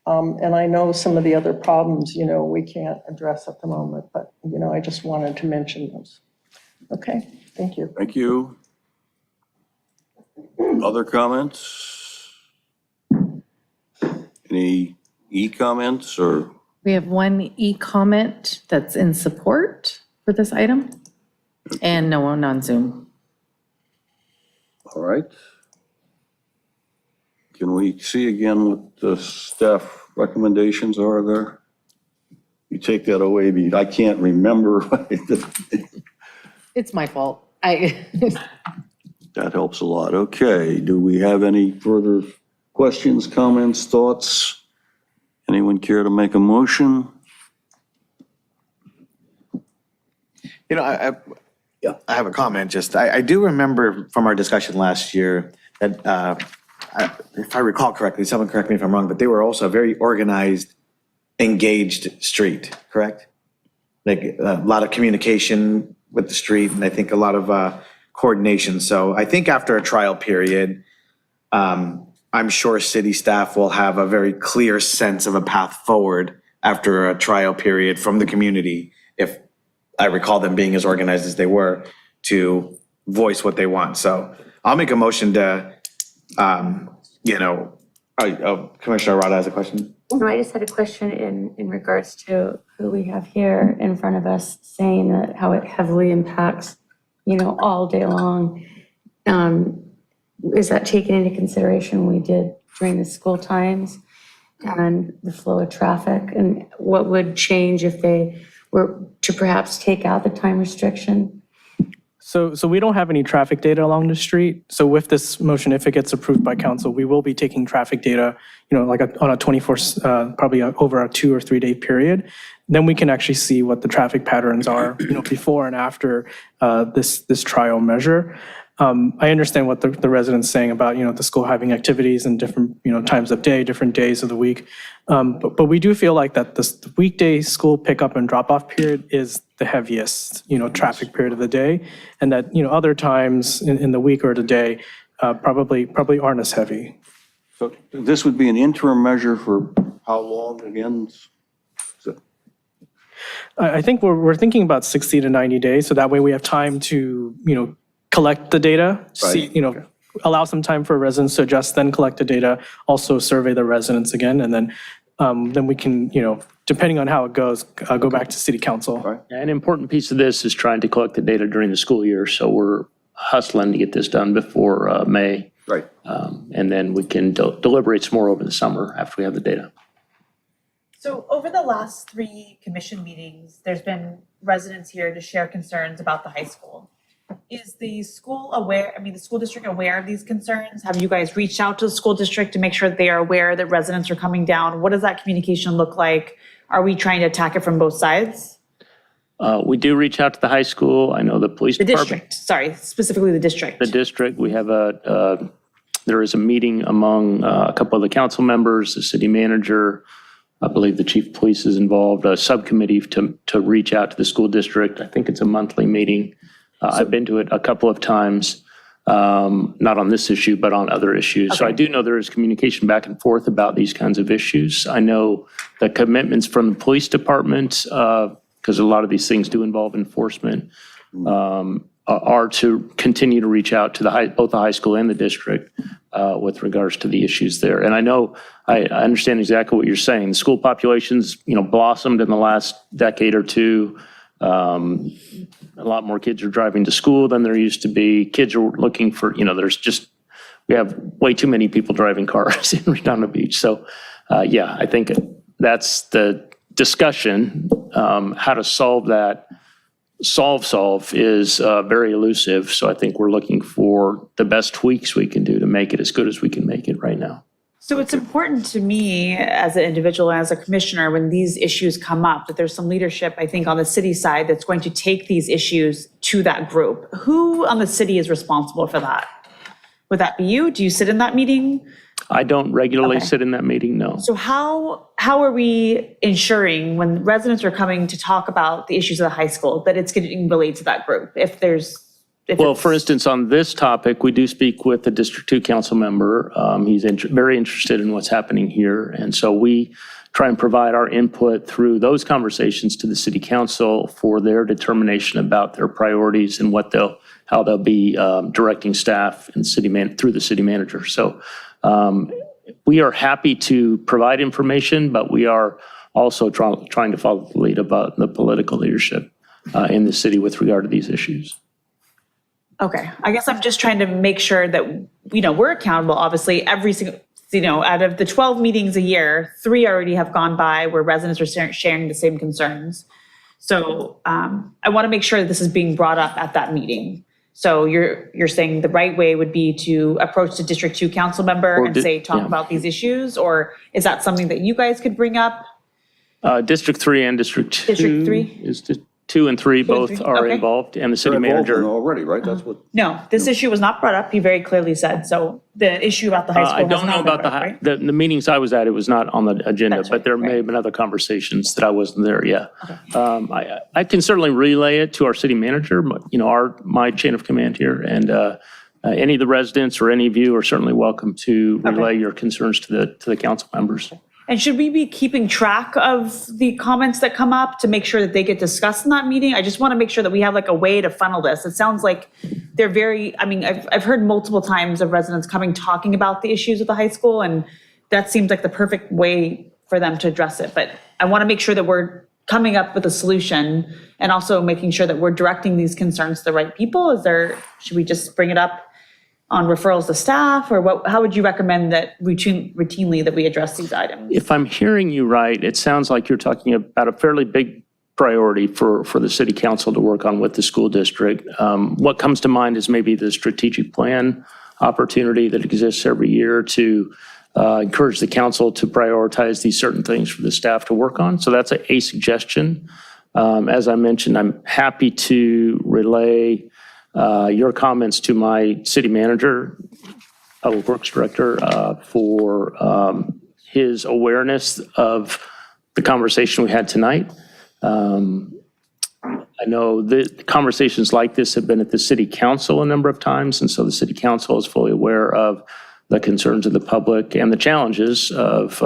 And I know some of the other problems, we can't address at the moment, but, I just wanted to mention those. Okay, thank you. Thank you. Other comments? Any e-comments or? We have one e-comment that's in support for this item, and no one on Zoom. All right. Can we see again what the staff recommendations are there? You take that away, I can't remember. It's my fault. That helps a lot. Okay, do we have any further questions, comments, thoughts? Anyone care to make a motion? I have a comment. I do remember from our discussion last year that, if I recall correctly, someone correct me if I'm wrong, but they were also a very organized, engaged street, correct? Like a lot of communication with the street, and I think a lot of coordination. So I think after a trial period, I'm sure city staff will have a very clear sense of a path forward after a trial period from the community, if I recall them being as organized as they were, to voice what they want. So I'll make a motion to, Commissioner Arada has a question. No, I just had a question in regards to who we have here in front of us saying that how it heavily impacts, all day long. Is that taken into consideration when we did during the school times and the flow of traffic? And what would change if they were to perhaps take out the time restriction? So we don't have any traffic data along the street. So with this motion, if it gets approved by council, we will be taking traffic data, on a 24, probably over a 2 or 3 day period. Then we can actually see what the traffic patterns are, before and after this trial measure. I understand what the residents saying about, the school having activities and different, times of day, different days of the week. But we do feel like that the weekday school pickup and drop off period is the heaviest, traffic period of the day. And that, other times in the week or the day probably aren't as heavy. So this would be an interim measure for how long again? I think we're thinking about 60 to 90 days. So that way we have time to, collect the data, see, allow some time for residents to adjust, then collect the data, also survey the residents again, and then we can, depending on how it goes, go back to city council. Right. An important piece of this is trying to collect the data during the school year, so we're hustling to get this done before May. Right. And then we can deliberate some more over the summer after we have the data. So over the last 3 commission meetings, there's been residents here to share concerns about the high school. Is the school aware, the school district aware of these concerns? Have you guys reached out to the school district to make sure that they are aware that residents are coming down? What does that communication look like? Are we trying to attack it from both sides? We do reach out to the high school. I know the police department. District, sorry, specifically the district. The district, we have there is a meeting among a couple of the council members, the city manager, I believe the chief of police is involved, a subcommittee to reach out to the school district. I think it's a monthly meeting. I've been to it a couple of times. not on this issue, but on other issues. So I do know there is communication back and forth about these kinds of issues. I know the commitments from the police department, because a lot of these things do involve enforcement, are to continue to reach out to both the high school and the district with regards to the issues there. And I know, I understand exactly what you're saying. The school populations, blossomed in the last decade or two. A lot more kids are driving to school than there used to be. Kids are looking for, we have way too many people driving cars in Redondo Beach. So, yeah, I think that's the discussion. How to solve that, solve is very elusive. So I think we're looking for the best tweaks we can do to make it as good as we can make it right now. So it's important to me as an individual, as a commissioner, when these issues come up, that there's some leadership, I think, on the city side that's going to take these issues to that group. Who on the city is responsible for that? Would that be you? Do you sit in that meeting? I don't regularly Okay. sit in that meeting, no. So how are we ensuring when residents are coming to talk about the issues of the high school that it's getting relayed to that group? Well, for instance, on this topic, we do speak with the District 2 council member. He's very interested in what's happening here. And so we try and provide our input through those conversations to the city council for their determination about their priorities and how they'll be directing staff and through the city manager. So we are happy to provide information, but we are also trying to follow the lead about the political leadership in the city with regard to these issues. Okay, I guess I'm just trying to make sure that, we're accountable, obviously, every single, out of the 12 meetings a year, 3 already have gone by where residents are sharing the same concerns. So I want to make sure that this is being brought up at that meeting. So you're saying the right way would be to approach the District 2 council member and say, talk about these issues? Or is that something that you guys could bring up? District 3 and District 2. District 3? Is 2 and 3 both 3, are okay. involved, and the city They're involved in it manager. already, right? That's what. No, this issue was not brought up, he very clearly said. So the issue about the high I school has don't know not been about brought up, right? the meetings I was at, it was not on the agenda, That's but right, there may right. have been other conversations that I wasn't there, yeah. I can certainly relay it to our city manager, my chain of command here, and any of the residents or any of you are certainly welcome to relay your concerns to the council members. And should we be keeping track of the comments that come up to make sure that they get discussed in that meeting? I just want to make sure that we have like a way to funnel this. It sounds like they're I've heard multiple times of residents coming talking about the issues with the high school, and that seems like the perfect way for them to address it. But I want to make sure that we're coming up with a solution and also making sure that we're directing these concerns to the right people. Should we just bring it up on referrals to staff, or how would you recommend that routinely that we address these items? If I'm hearing you right, it sounds like you're talking about a fairly big priority for the city council to work on with the school district. What comes to mind is maybe the strategic plan opportunity that exists every year to encourage the council to prioritize these certain things for the staff to work on. So that's a suggestion. As I mentioned, I'm happy to relay your comments to my city manager, public works director, for his awareness of the conversation we had tonight. I know that conversations like this have been at the city council a number of times, and so the city council is fully aware of the concerns of the public and the challenges of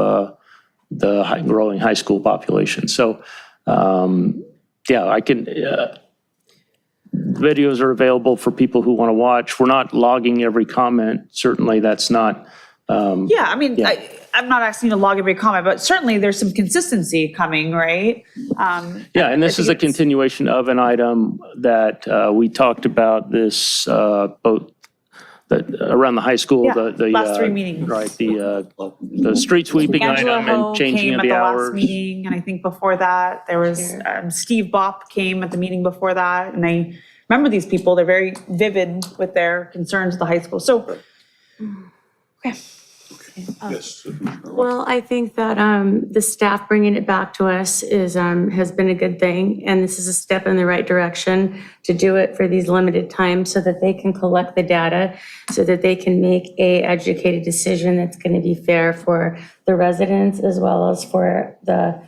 the growing high school population. So, I can... videos are available for people who want to watch. We're not logging every comment. Certainly, that's not. I'm not asking you to log every comment, but certainly there's some consistency coming, right? And this is a continuation of an item that we talked about this both around the high school. Yeah, the last 3 meetings. Right, the street sweeping Angela item Ho and changing came of at the the last hours. meeting, and I think before that, there was Steve Bopp came at the meeting before that, and I remember these people, they're very vivid with their concerns at the high school, so. Okay. Yes. Well, I think that the staff bringing it back to us has been a good thing, and this is a step in the right direction to do it for these limited times so that they can collect the data, so that they can make a educated decision that's going to be fair for the residents as well as for the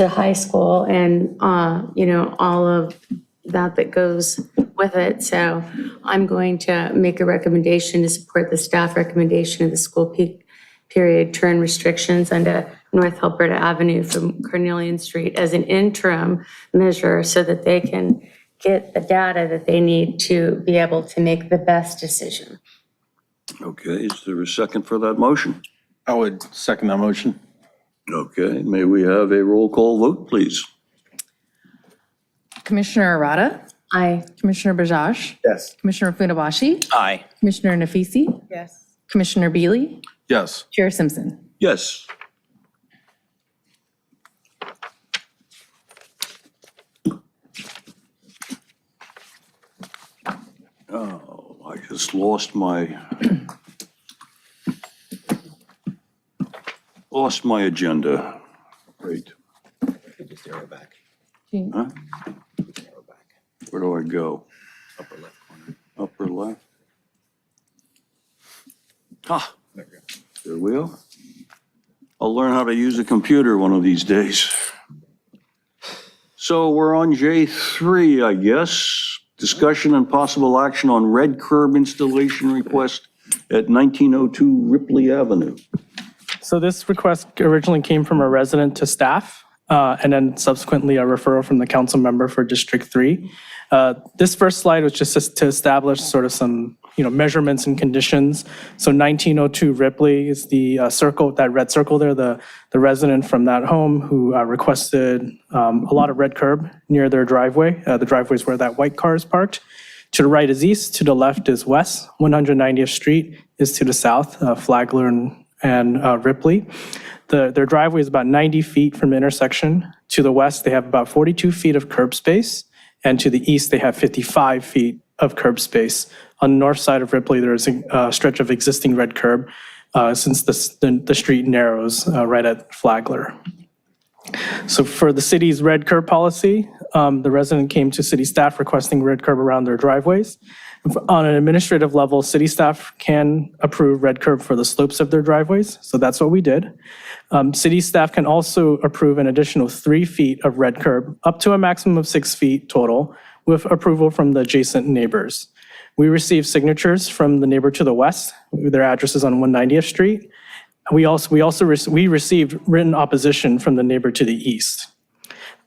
high school and all of that goes with it. So I'm going to make a recommendation to support the staff recommendation of the school peak period turn restrictions onto North Alberta Avenue from Carnelian Street as an interim measure so that they can get the data that they need to be able to make the best decision. Okay, is there a second for that motion? I would second that motion. Okay, may we have a roll call vote, please? Commissioner Arata? Aye. Commissioner Bajaj? Yes. Commissioner Funabashi? Aye. Commissioner Nafisi? Yes. Commissioner Beely? Yes. Chair Simpson? Yes. Oh, I just lost my agenda. Great. Just arrow back. Huh? Arrow back. Where do I go? Upper left corner. Upper left? Ah, There we go. there we are. I'll learn how to use a computer one of these days. So we're on J3, I guess. Discussion and possible action on red curb installation request at 1902 Ripley Avenue. So this request originally came from a resident to staff, and then subsequently a referral from the council member for District 3. This first slide was just to establish sort of some, measurements and conditions. So 1902 Ripley is the circle, that red circle there, the resident from that home who requested a lot of red curb near their driveway. The driveway is where that white car is parked. To the right is east, to the left is west. 190th Street is to the south, Flagler and Ripley. Their driveway is about 90 feet from the intersection. To the west, they have about 42 feet of curb space, and to the east, they have 55 feet of curb space. On the north side of Ripley, there is a stretch of existing red curb since the street narrows right at Flagler. So for the city's red curb policy, the resident came to city staff requesting red curb around their driveways. On an administrative level, city staff can approve red curb for the slopes of their driveways, so that's what we did. City staff can also approve an additional 3 feet of red curb, up to a maximum of 6 feet total, with approval from the adjacent neighbors. We received signatures from the neighbor to the west. Their address is on 190th Street. We received written opposition from the neighbor to the east.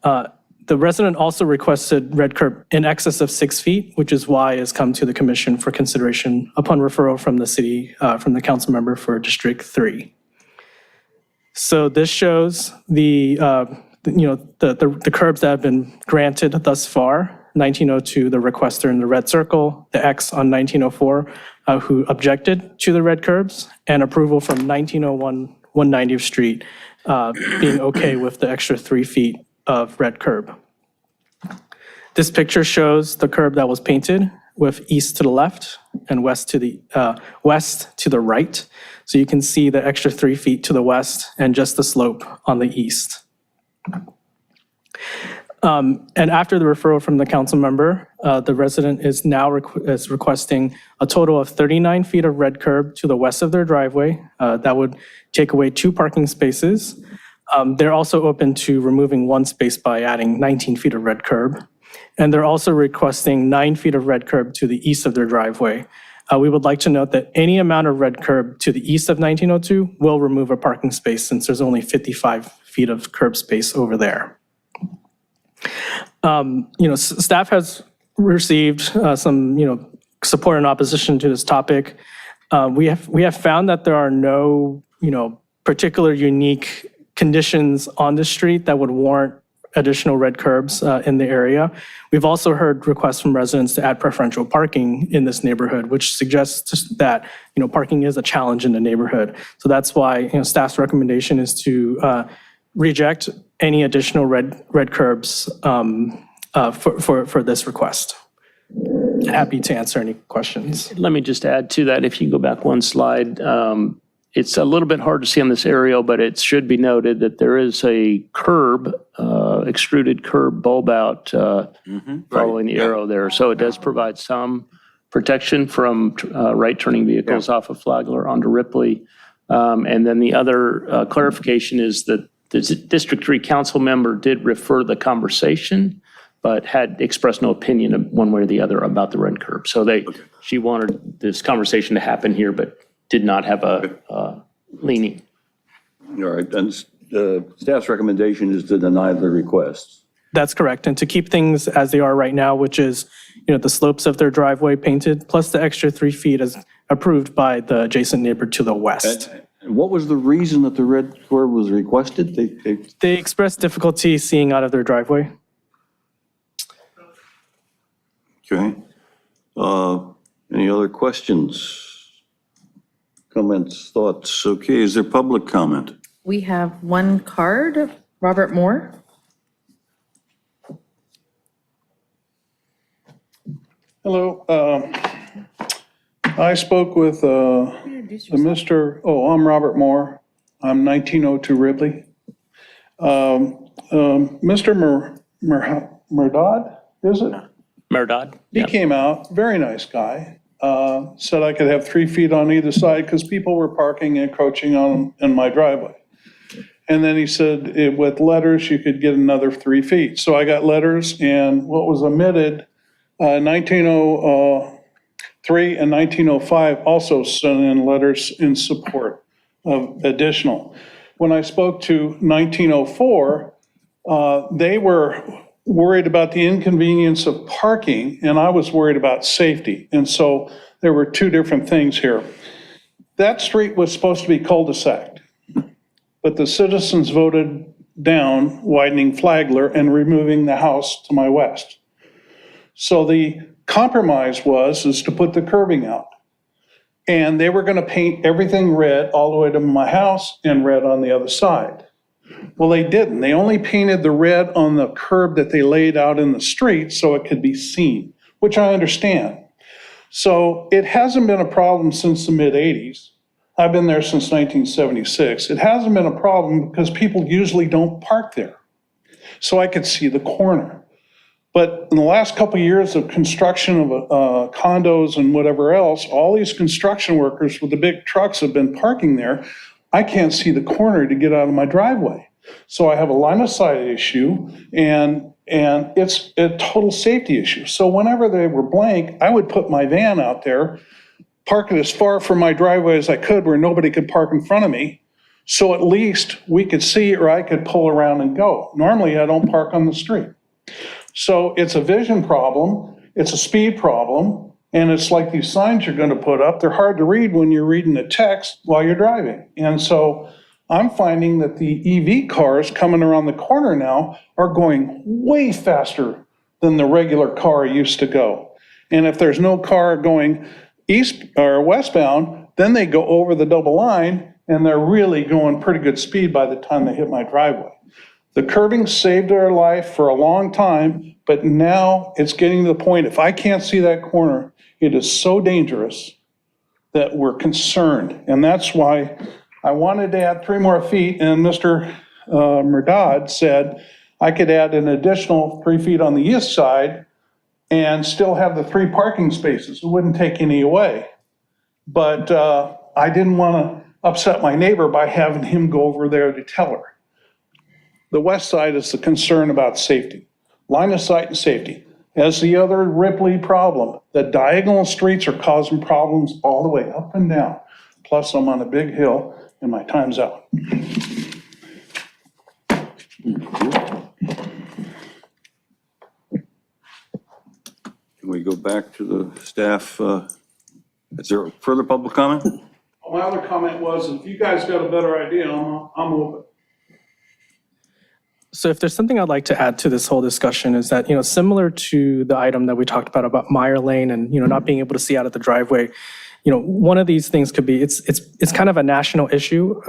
The resident also requested red curb in excess of 6 feet, which is why it's come to the commission for consideration upon referral from the city, from the council member for District 3. So this shows the curbs that have been granted thus far. 1902, the requester in the red circle, the X on 1904, who objected to the red curbs, and approval from 1901, 190th Street, being okay with the extra 3 feet of red curb. This picture shows the curb that was painted with east to the left and west to the right. So you can see the extra 3 feet to the west and just the slope on the east. And after the referral from the council member, the resident is now requesting a total of 39 feet of red curb to the west of their driveway. That would take away 2 parking spaces. They're also open to removing 1 space by adding 19 feet of red curb. And they're also requesting 9 feet of red curb to the east of their driveway. We would like to note that any amount of red curb to the east of 1902 will remove a parking space since there's only 55 feet of curb space over there. Staff has received some, support and opposition to this topic. We have found that there are no, particular unique conditions on the street that would warrant additional red curbs in the area. We've also heard requests from residents to add preferential parking in this neighborhood, which suggests that, parking is a challenge in the neighborhood. So that's why, staff's recommendation is to reject any additional red curbs for this request. Happy to answer any questions. Let me just add to that, if you go back one slide, it's a little bit hard to see on this aerial, but it should be noted that there is a curb, extruded curb bulb out following the arrow there. So it does provide some protection from right turning vehicles off of Flagler onto Ripley. And then the other clarification is that the District 3 council member did refer the conversation but had expressed no opinion of one way or the other about the red curb. So she wanted this conversation to happen here, but did not have a leaning. All right, and staff's recommendation is to deny the request. That's correct. And to keep things as they are right now, which is, the slopes of their driveway painted, plus the extra 3 feet as approved by the adjacent neighbor to the west. And what was the reason that the red curb was requested? They expressed difficulty seeing out of their driveway. Okay. Any other questions? Comments, thoughts? Okay, is there public comment? We have one card, Robert Moore. Hello. I spoke with I'm Robert Moore. I'm 1902 Ridley. Mr. Murdad, is it? Merdad? He came out, very nice guy, said I could have 3 feet on either side because people were parking and encroaching on in my driveway. And then he said with letters, you could get another 3 feet. So I got letters, and what was omitted, 1903 and 1905 also sent in letters in support of additional. When I spoke to 1904, they were worried about the inconvenience of parking, and I was worried about safety. And so there were two different things here. That street was supposed to be cul-de-sac, but the citizens voted down widening Flagler and removing the house to my west. So the compromise is to put the curbing out. And they were going to paint everything red all the way to my house and red on the other side. Well, they didn't. They only painted the red on the curb that they laid out in the street so it could be seen, which I understand. So it hasn't been a problem since the mid-'80s. I've been there since 1976. It hasn't been a problem because people usually don't park there. So I could see the corner. But in the last couple of years of construction of condos and whatever else, all these construction workers with the big trucks have been parking there. I can't see the corner to get out of my driveway. So I have a line of sight issue, and it's a total safety issue. So whenever they were blank, I would put my van out there, park it as far from my driveway as I could where nobody could park in front of me. So at least we could see, or I could pull around and go. Normally I don't park on the street. So it's a vision problem, it's a speed problem, and it's like these signs you're going to put up. They're hard to read when you're reading the text while you're driving. And so I'm finding that the EV cars coming around the corner now are going way faster than the regular car used to go. And if there's no car going east or westbound, then they go over the double line and they're really going pretty good speed by the time they hit my driveway. The curbing saved our life for a long time, but now it's getting to the point, if I can't see that corner, it is so dangerous that we're concerned. And that's why I wanted to add 3 more feet, and Mr. Murdad said I could add an additional 3 feet on the east side and still have the 3 parking spaces. It wouldn't take any away. But I didn't want to upset my neighbor by having him go over there to tell her. The west side is the concern about safety, line of sight and safety. As the other Ripley problem, the diagonal streets are causing problems all the way up and down. Plus I'm on a big hill and my time's out. Can we go back to the staff? Is there further public comment? My other comment was, if you guys got a better idea, I'm open. So if there's something I'd like to add to this whole discussion is that, similar to the item that we talked about Meyer Lane and, not being able to see out of the driveway, one of these things could be, it's kind of a national issue.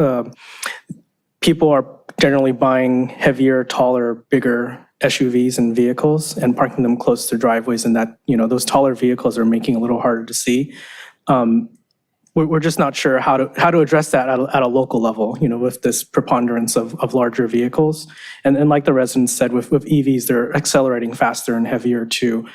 People are generally buying heavier, taller, bigger SUVs and vehicles and parking them close to driveways, and that, those taller vehicles are making it a little harder to see. We're just not sure how to address that at a local level, with this preponderance of larger vehicles. And like the residents said, with EVs, they're accelerating faster and heavier too.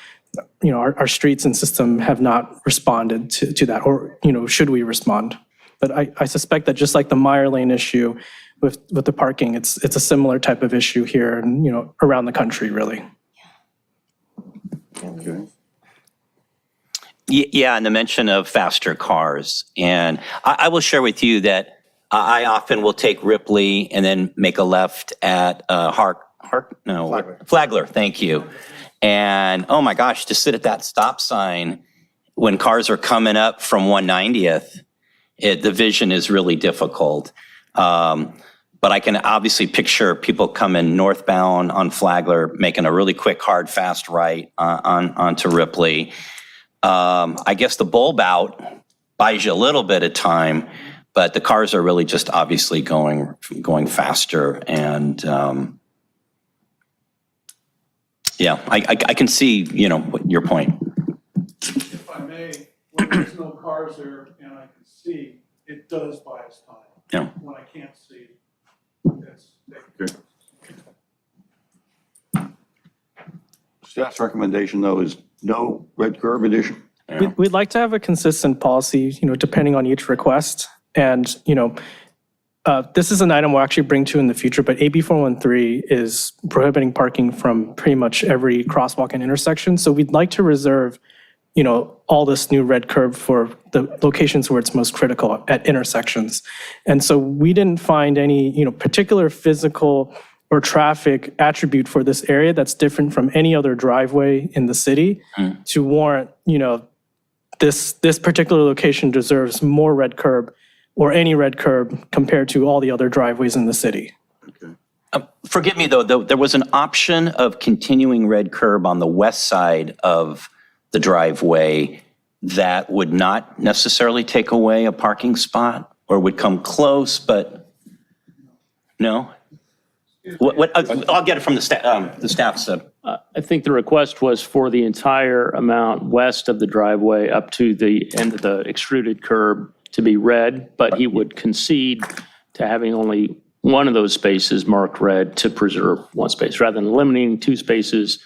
Our streets and system have not responded to that, or, should we respond? But I suspect that just like the Meyer Lane issue with the parking, it's a similar type of issue here and, around the country, really. Okay. Yeah, and the mention of faster cars. And I will share with you that I often will take Ripley and then make a left at Flagler, thank you. And oh my gosh, to sit at that stop sign when cars are coming up from 190th, the vision is really difficult. But I can obviously picture people coming northbound on Flagler, making a really quick, hard, fast right onto Ripley. I guess the bulb out buys you a little bit of time, but the cars are really just obviously going faster. And yeah, I can see, your point. If I may, when there's no cars there and I can see, it does buy us time. Yeah. When I can't see, that's. Staff's recommendation, though, is no red curb addition. We'd like to have a consistent policy, depending on each request. And, this is an item we'll actually bring to in the future, but AB 413 is prohibiting parking from pretty much every crosswalk and intersection. So we'd like to reserve, all this new red curb for the locations where it's most critical at intersections. And so we didn't find any, particular physical or traffic attribute for this area that's different from any other driveway in the city to warrant, this particular location deserves more red curb or any red curb compared to all the other driveways in the city. Forgive me, though, there was an option of continuing red curb on the west side of the driveway that would not necessarily take away a parking spot or would come close, but no? I'll get it from the staff's. I think the request was for the entire amount west of the driveway up to the end of the extruded curb to be red, but he would concede to having only one of those spaces marked red to preserve one space. Rather than eliminating two spaces,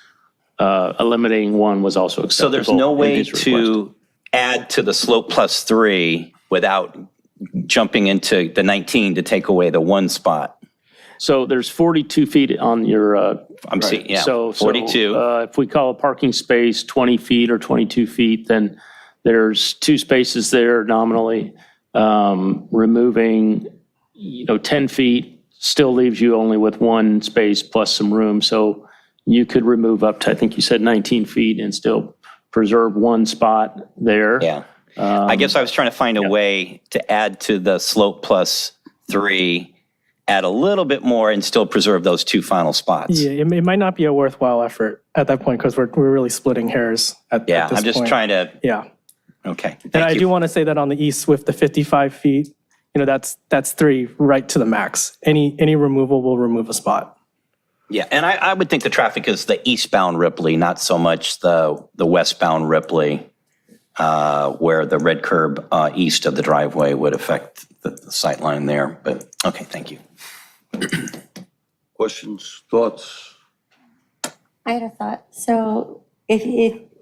eliminating one was also acceptable. So there's no in way his request. to add to the slope plus 3 without jumping into the 19 to take away the one spot? So there's 42 feet on your. I'm seeing, yeah, So 42. If we call a parking space 20 feet or 22 feet, then there's two spaces there nominally. Removing, 10 feet still leaves you only with one space plus some room. So you could remove up to, I think you said 19 feet and still preserve one spot there. Yeah. I guess I was trying to find a way to add to the slope plus 3, add a little bit more and still preserve those two final spots. Yeah, it might not be a worthwhile effort at that point because we're really splitting hairs at this point. I'm just trying to. Yeah. Okay. And I do want to say that on the east with the 55 feet, that's 3 right to the max. Any removal will remove a spot. Yeah, and I would think the traffic is the eastbound Ripley, not so much the westbound Ripley, where the red curb east of the driveway would affect the sight line there. But, okay, thank you. Questions, thoughts? I had a thought. So if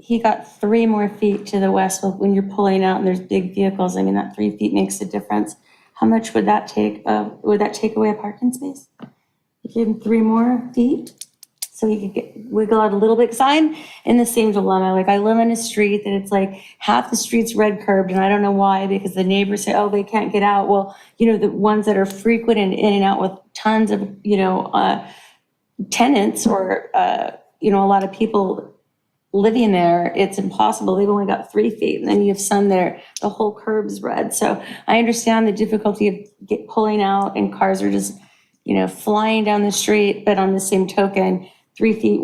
he got 3 more feet to the west, when you're pulling out and there's big vehicles, I mean, that 3 feet makes a difference. How much would that take? Would that take away a parking space? You give him 3 more feet so he could wiggle out a little bit. Because I'm in the same dilemma. Like, I live in a street that it's like half the street's red curbed, and I don't know why, because the neighbors say, oh, they can't get out. Well, the ones that are frequent and in and out with tons of, tenants or, a lot of people living there, it's impossible. They've only got 3 feet, and then you have some there, the whole curb's red. So I understand the difficulty of pulling out, and cars are just, flying down the street. But on the same token, 3 feet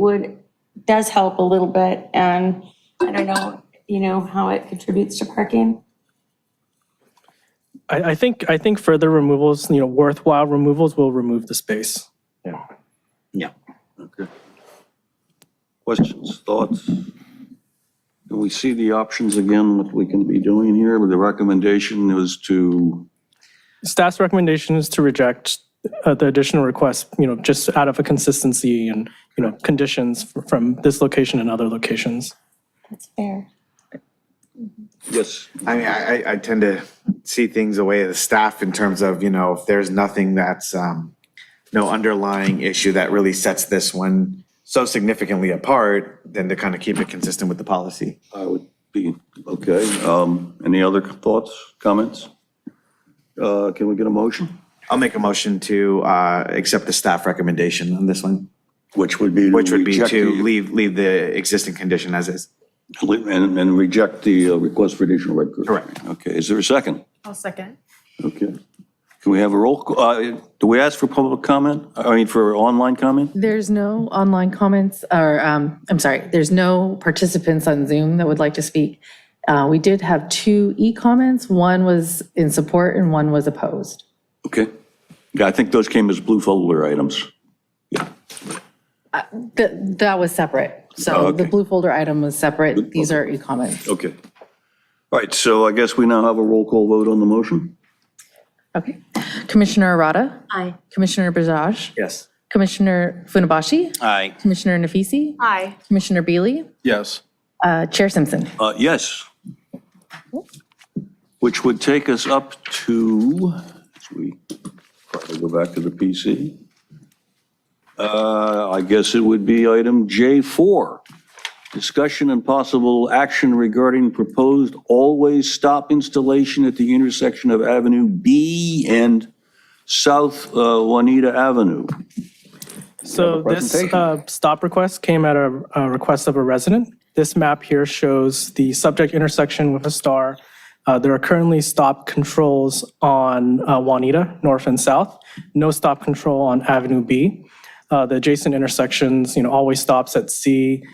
does help a little bit. And I don't know, how it contributes to parking. I think further removals, worthwhile removals will remove the space. Yeah. Okay. Questions, thoughts? Can we see the options again, what we can be doing here? The recommendation is to, Staff's recommendation is to reject the additional request, just out of a consistency and, conditions from this location and other locations. That's fair. yes, I mean, I tend to see things the way of the staff in terms of, if there's nothing that's, no underlying issue that really sets this one so significantly apart, then to kind of keep it consistent with the policy. I would be, okay. Any other thoughts, comments? Can we get a motion? I'll make a motion to accept the staff recommendation on this one, Which would be. which would be reject to the- leave the existing condition as is. And reject the request for additional red curtain. Correct. Okay, is there a second? I'll second. Okay. Can we have a roll, do we ask for public comment? I mean, for online comment? There's no online comments, or, I'm sorry, there's no participants on Zoom that would like to speak. We did have 2 e-comments. One was in support and one was opposed. Okay. Yeah, I think those came as blue folder items. Yeah. That was separate. Oh, So the okay. blue folder item was separate. These are e-comments. Okay. All right, so I guess we now have a roll call vote on the motion? Okay. Commissioner Arata? Aye. Commissioner Bajaj? Yes. Commissioner Funabashi? Aye. Commissioner Nafisi? Aye. Commissioner Beely? Yes. Chair Simpson? Yes. Which would take us up to, as we probably go back to the PC. I guess it would be item J4. Discussion and possible action regarding proposed always stop installation at the intersection of Avenue B and South Juanita Avenue. So this presentation. stop request came at a request of a resident. This map here shows the subject intersection with a star. There are currently stop controls on Juanita, north and south. No stop control on Avenue B. The adjacent intersections, always stops at C,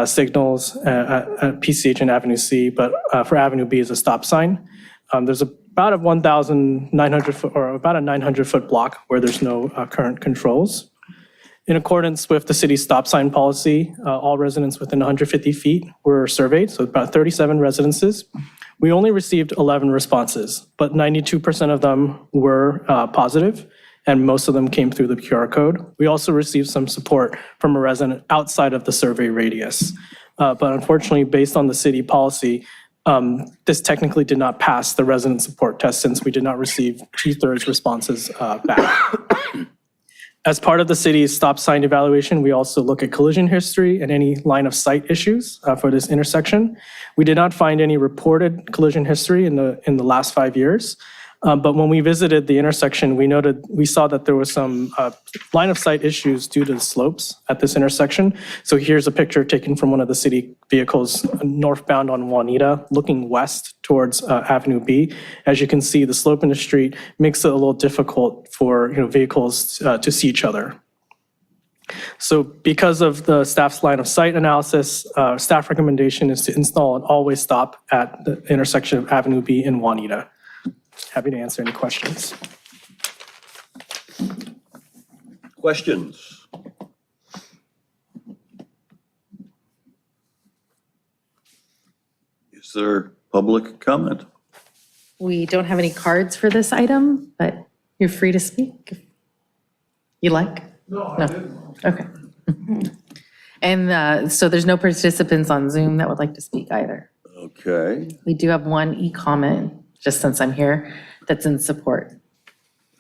signals at PCH and Avenue C, but for Avenue B is a stop sign. There's about a 1,900 foot, or about a 900-foot block where there's no current controls. In accordance with the city's stop sign policy, all residents within 150 feet were surveyed, so about 37 residences. We only received 11 responses, but 92% of them were positive, and most of them came through the QR code. We also received some support from a resident outside of the survey radius. But unfortunately, based on the city policy, this technically did not pass the resident support test since we did not receive 2/3 responses back. As part of the city's stop sign evaluation, we also look at collision history and any line of sight issues for this intersection. We did not find any reported collision history in the last 5 years. But when we visited the intersection, we saw that there was some line of sight issues due to the slopes at this intersection. So here's a picture taken from one of the city vehicles northbound on Juanita, looking west towards Avenue B. As you can see, the slope in the street makes it a little difficult for vehicles to see each other. So because of the staff's line of sight analysis, staff recommendation is to install an always stop at the intersection of Avenue B and Juanita. Happy to answer any questions. Questions? Is there public comment? We don't have any cards for this item, but you're free to speak if you like. No, I didn't. Okay. And so there's no participants on Zoom that would like to speak either. Okay. We do have one e-comment, just since I'm here, that's in support.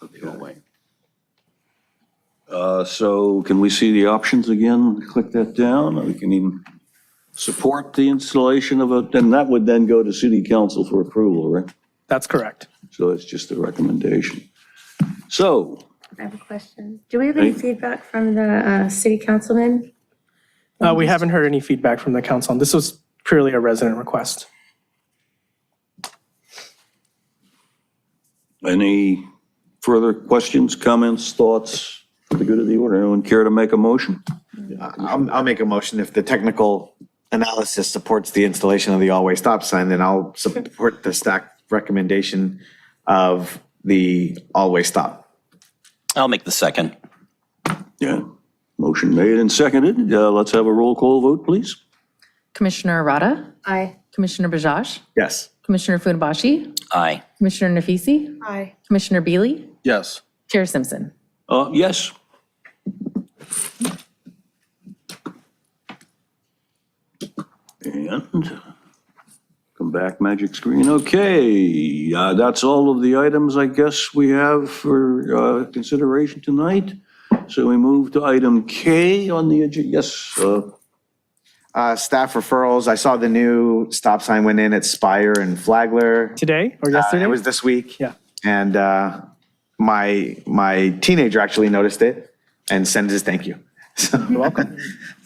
Okay. So can we see the options again? Click that down. We can even support the installation of it, and that would then go to city council for approval, right? That's correct. So it's just a recommendation. So, I have a question. Do we have any feedback from the city councilman? We haven't heard any feedback from the council. This was purely a resident request. any further questions, comments, thoughts for the good of the order? Anyone care to make a motion? I'll make a motion. If the technical analysis supports the installation of the all-way stop sign, then I'll support the staff recommendation of the all-way stop. I'll make the second. Yeah, motion made and seconded. Let's have a roll call vote, please. Commissioner Arata? Aye. Commissioner Bajaj? Yes. Commissioner Funabashi? Aye. Commissioner Nafisi? Aye. Commissioner Beely? Yes. Chair Simpson? Yes. And come back, magic screen. Okay, that's all of the items I guess we have for consideration tonight. so we move to item K on the agenda. Yes, Staff referrals, I saw the new stop sign went in at Spire and Flagler. Today or yesterday? It was this week. Yeah. And my teenager actually noticed it and sent his thank you. So You're welcome.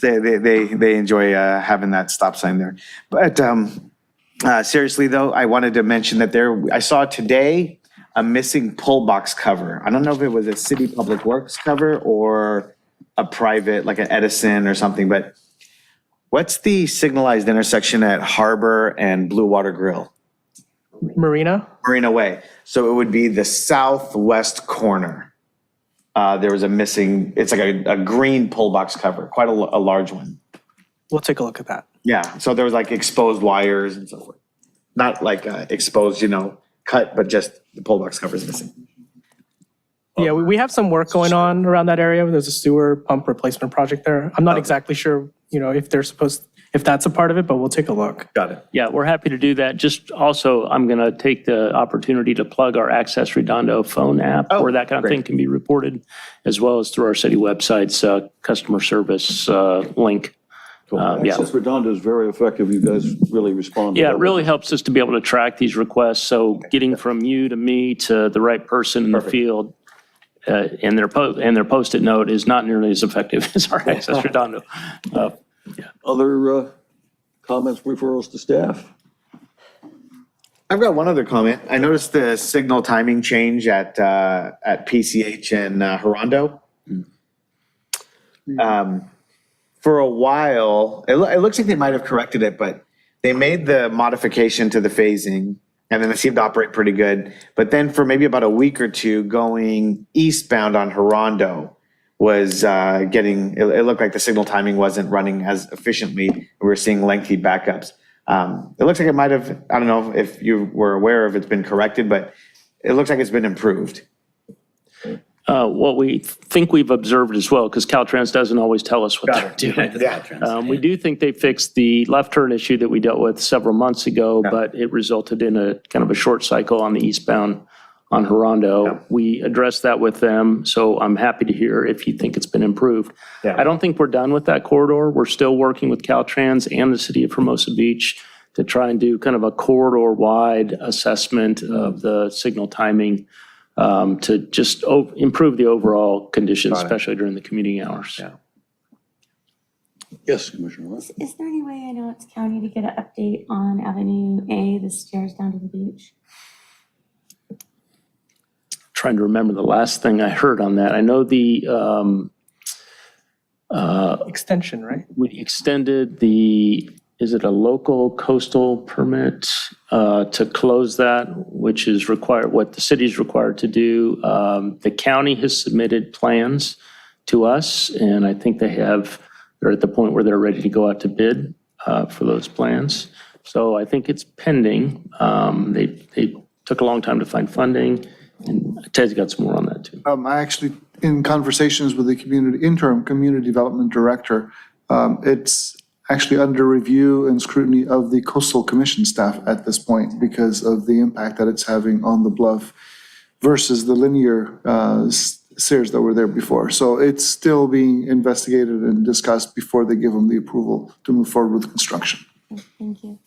they enjoy having that stop sign there. But seriously though, I wanted to mention that I saw today a missing pull box cover. I don't know if it was a city public works cover or a private, like an Edison or something, but what's the signalized intersection at Harbor and Blue Water Grill? Marina? Marina Way. So it would be the southwest corner. There was a missing, it's like a green pull box cover, quite a large one. We'll take a look at that. Yeah, so there was like exposed wires and so forth. Not like exposed, cut, but just the pull box cover is missing. Yeah, we have some work going on around that area. There's a sewer pump replacement project there. I'm not exactly sure, if that's a part of it, but we'll take a look. Got it. Yeah, we're happy to do that. Just also, I'm going to take the opportunity to plug our Access Redondo phone app where that kind of thing can be reported, as well as through our city website's customer service link. Access Redondo is very effective. You guys really respond. Yeah, it really helps us to be able to track these requests. So getting from you to me to the right person in the field and their Post-it note is not nearly as effective as our Access Redondo. Other comments, referrals to staff? I've got one other comment. I noticed the signal timing change at PCH and Redondo. For a while, it looks like they might have corrected it, but they made the modification to the phasing and then it seemed to operate pretty good. But then for maybe about a week or two going eastbound on Redondo was it looked like the signal timing wasn't running as efficiently. We were seeing lengthy backups. It looks like it might have, I don't know if you were aware of it's been corrected, but it looks like it's been improved. What we think we've observed as well, because Caltrans doesn't always tell us what they're doing. We do think they fixed the left turn issue that we dealt with several months ago, but it resulted in a kind of a short cycle on the eastbound on Redondo. We addressed that with them, so I'm happy to hear if you think it's been improved. I don't think we're done with that corridor. We're still working with Caltrans and the city of Hermosa Beach to try and do kind of a corridor-wide assessment of the signal timing to just improve the overall conditions, especially during the commuting hours. Yes, Commissioner West. Is there any way, I know it's county, to get an update on Avenue A, the stairs down to the beach? Trying to remember the last thing I heard on that. I know the Extension, right? we extended is it a local coastal permit to close that, which is required, what the city's required to do. The county has submitted plans to us, and I think they're at the point where they're ready to go out to bid for those plans. So I think it's pending. They took a long time to find funding, and Ted's got some more on that too. I actually, in conversations with the interim community development director, it's actually under review and scrutiny of the coastal commission staff at this point because of the impact that it's having on the bluff versus the linear stairs that were there before. So it's still being investigated and discussed before they give them the approval to move forward with construction. Thank you.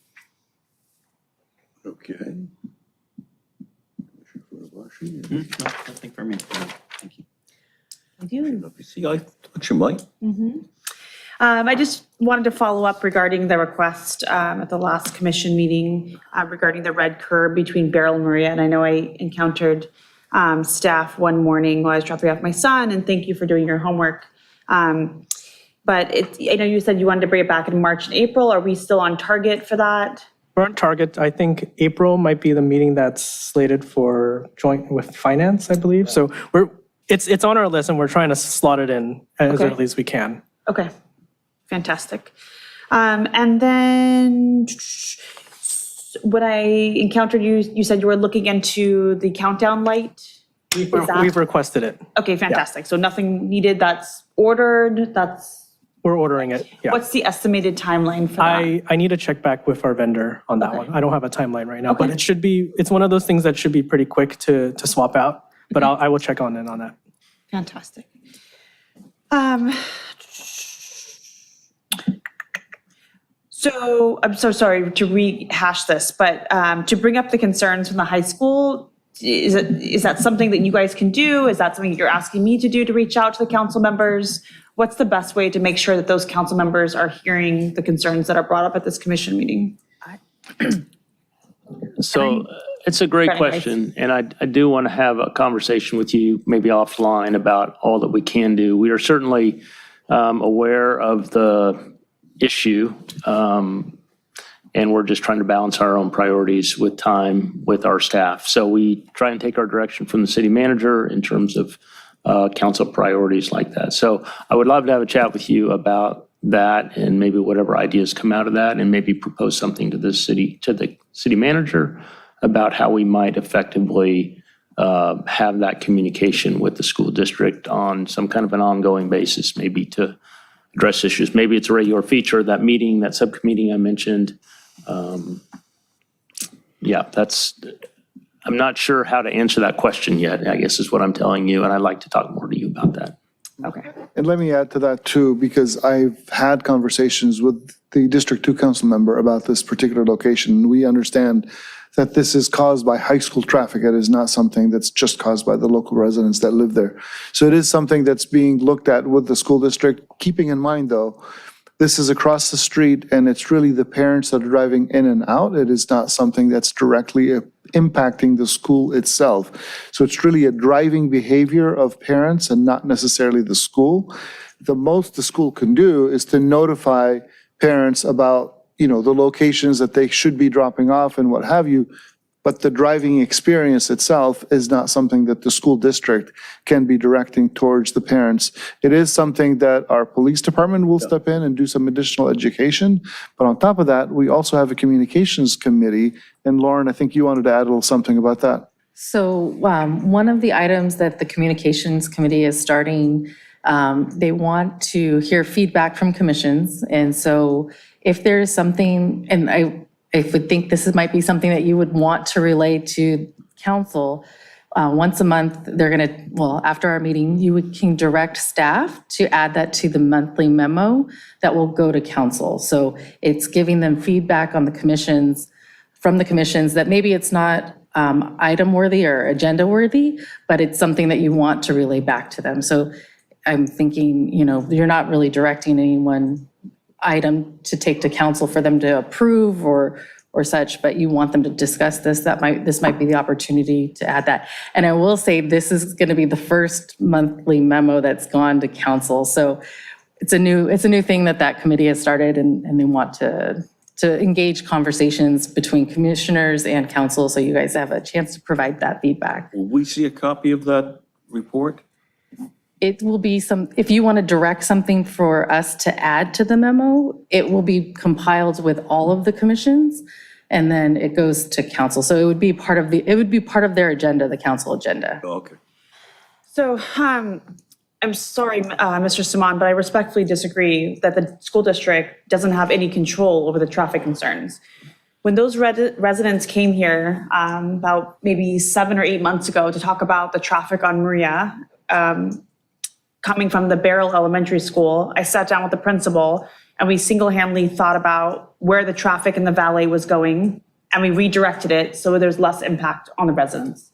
Okay. Nothing for me. Thank you. I do. See, I thought you might. I just wanted to follow up regarding the request at the last commission meeting regarding the red curb between Beryl and Maria. And I know I encountered staff one morning while I was dropping off my son, and thank you for doing your homework. But I know you said you wanted to bring it back in March and April. Are we still on target for that? We're on target. I think April might be the meeting that's slated for joint with finance, I believe. So it's on our list and we're trying to slot it in as early as we can. Okay, fantastic. And then when I encountered you, you said you were looking into the countdown light. We've requested it. Okay, fantastic. So nothing needed, that's ordered, We're ordering it, yeah. What's the estimated timeline for that? I need to check back with our vendor on that one. I don't have a timeline right now, but it's one of those things that should be pretty quick to swap out, but I will check on in on that. Fantastic. So I'm so sorry to rehash this, but to bring up the concerns from the high school, is that something that you guys can do? Is that something you're asking me to do, to reach out to the council members? What's the best way to make sure that those council members are hearing the concerns that are brought up at this commission meeting? So it's a great Very nice. question, and I do want to have a conversation with you, maybe offline, about all that we can do. We are certainly aware of the issue, and we're just trying to balance our own priorities with time with our staff. So we try and take our direction from the city manager in terms of council priorities like that. So I would love to have a chat with you about that and maybe whatever ideas come out of that, and maybe propose something to the city manager about how we might effectively have that communication with the school district on some kind of an ongoing basis, maybe to address issues. Maybe it's a regular feature of that meeting, that subcommittee I mentioned. I'm not sure how to answer that question yet, I guess is what I'm telling you, and I'd like to talk more to you about that. Okay. And let me add to that too, because I've had conversations with the District 2 council member about this particular location. We understand that this is caused by high school traffic. It is not something that's just caused by the local residents that live there. So it is something that's being looked at with the school district, keeping in mind though, this is across the street and it's really the parents that are driving in and out. It is not something that's directly impacting the school itself. So it's really a driving behavior of parents and not necessarily the school. The most the school can do is to notify parents about, the locations that they should be dropping off and what have you. But the driving experience itself is not something that the school district can be directing towards the parents. It is something that our police department will step in and do some additional education. But on top of that, we also have a communications committee. And Lauren, I think you wanted to add a little something about that. So one of the items that the communications committee is starting, they want to hear feedback from commissions. And so if there is something, and I would think this might be something that you would want to relay to council, once a month, they're going to, after our meeting, you can direct staff to add that to the monthly memo that will go to council. So it's giving them feedback on the commissions, from the commissions, that maybe it's not item worthy or agenda worthy, but it's something that you want to relay back to them. So I'm thinking, you're not really directing any one item to take to council for them to approve or such, but you want them to discuss this. This might be the opportunity to add that. And I will say, this is going to be the first monthly memo that's gone to council. So it's a new thing that committee has started, and they want to engage conversations between commissioners and council, so you guys have a chance to provide that feedback. Will we see a copy of that report? It will be if you want to direct something for us to add to the memo, it will be compiled with all of the commissions, and then it goes to council. So it would be part of their agenda, the council agenda. Okay. So I'm sorry, Mr. Saman, but I respectfully disagree that the school district doesn't have any control over the traffic concerns. When those residents came here about maybe 7 or 8 months ago to talk about the traffic on Maria, coming from the Barrel Elementary School, I sat down with the principal and we single-handedly thought about where the traffic in the valet was going, and we redirected it so there's less impact on the residents.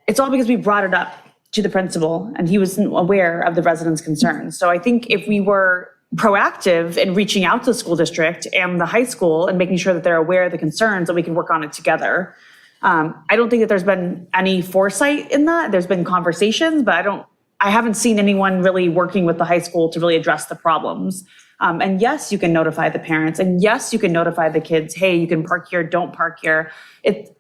It's all because we brought it up to the principal and he was aware of the residents' concerns. So I think if we were proactive in reaching out to the school district and the high school and making sure that they're aware of the concerns, that we can work on it together. I don't think that there's been any foresight in that. There's been conversations, but I haven't seen anyone really working with the high school to really address the problems. And yes, you can notify the parents, and yes, you can notify the kids, hey, you can park here, don't park here. It's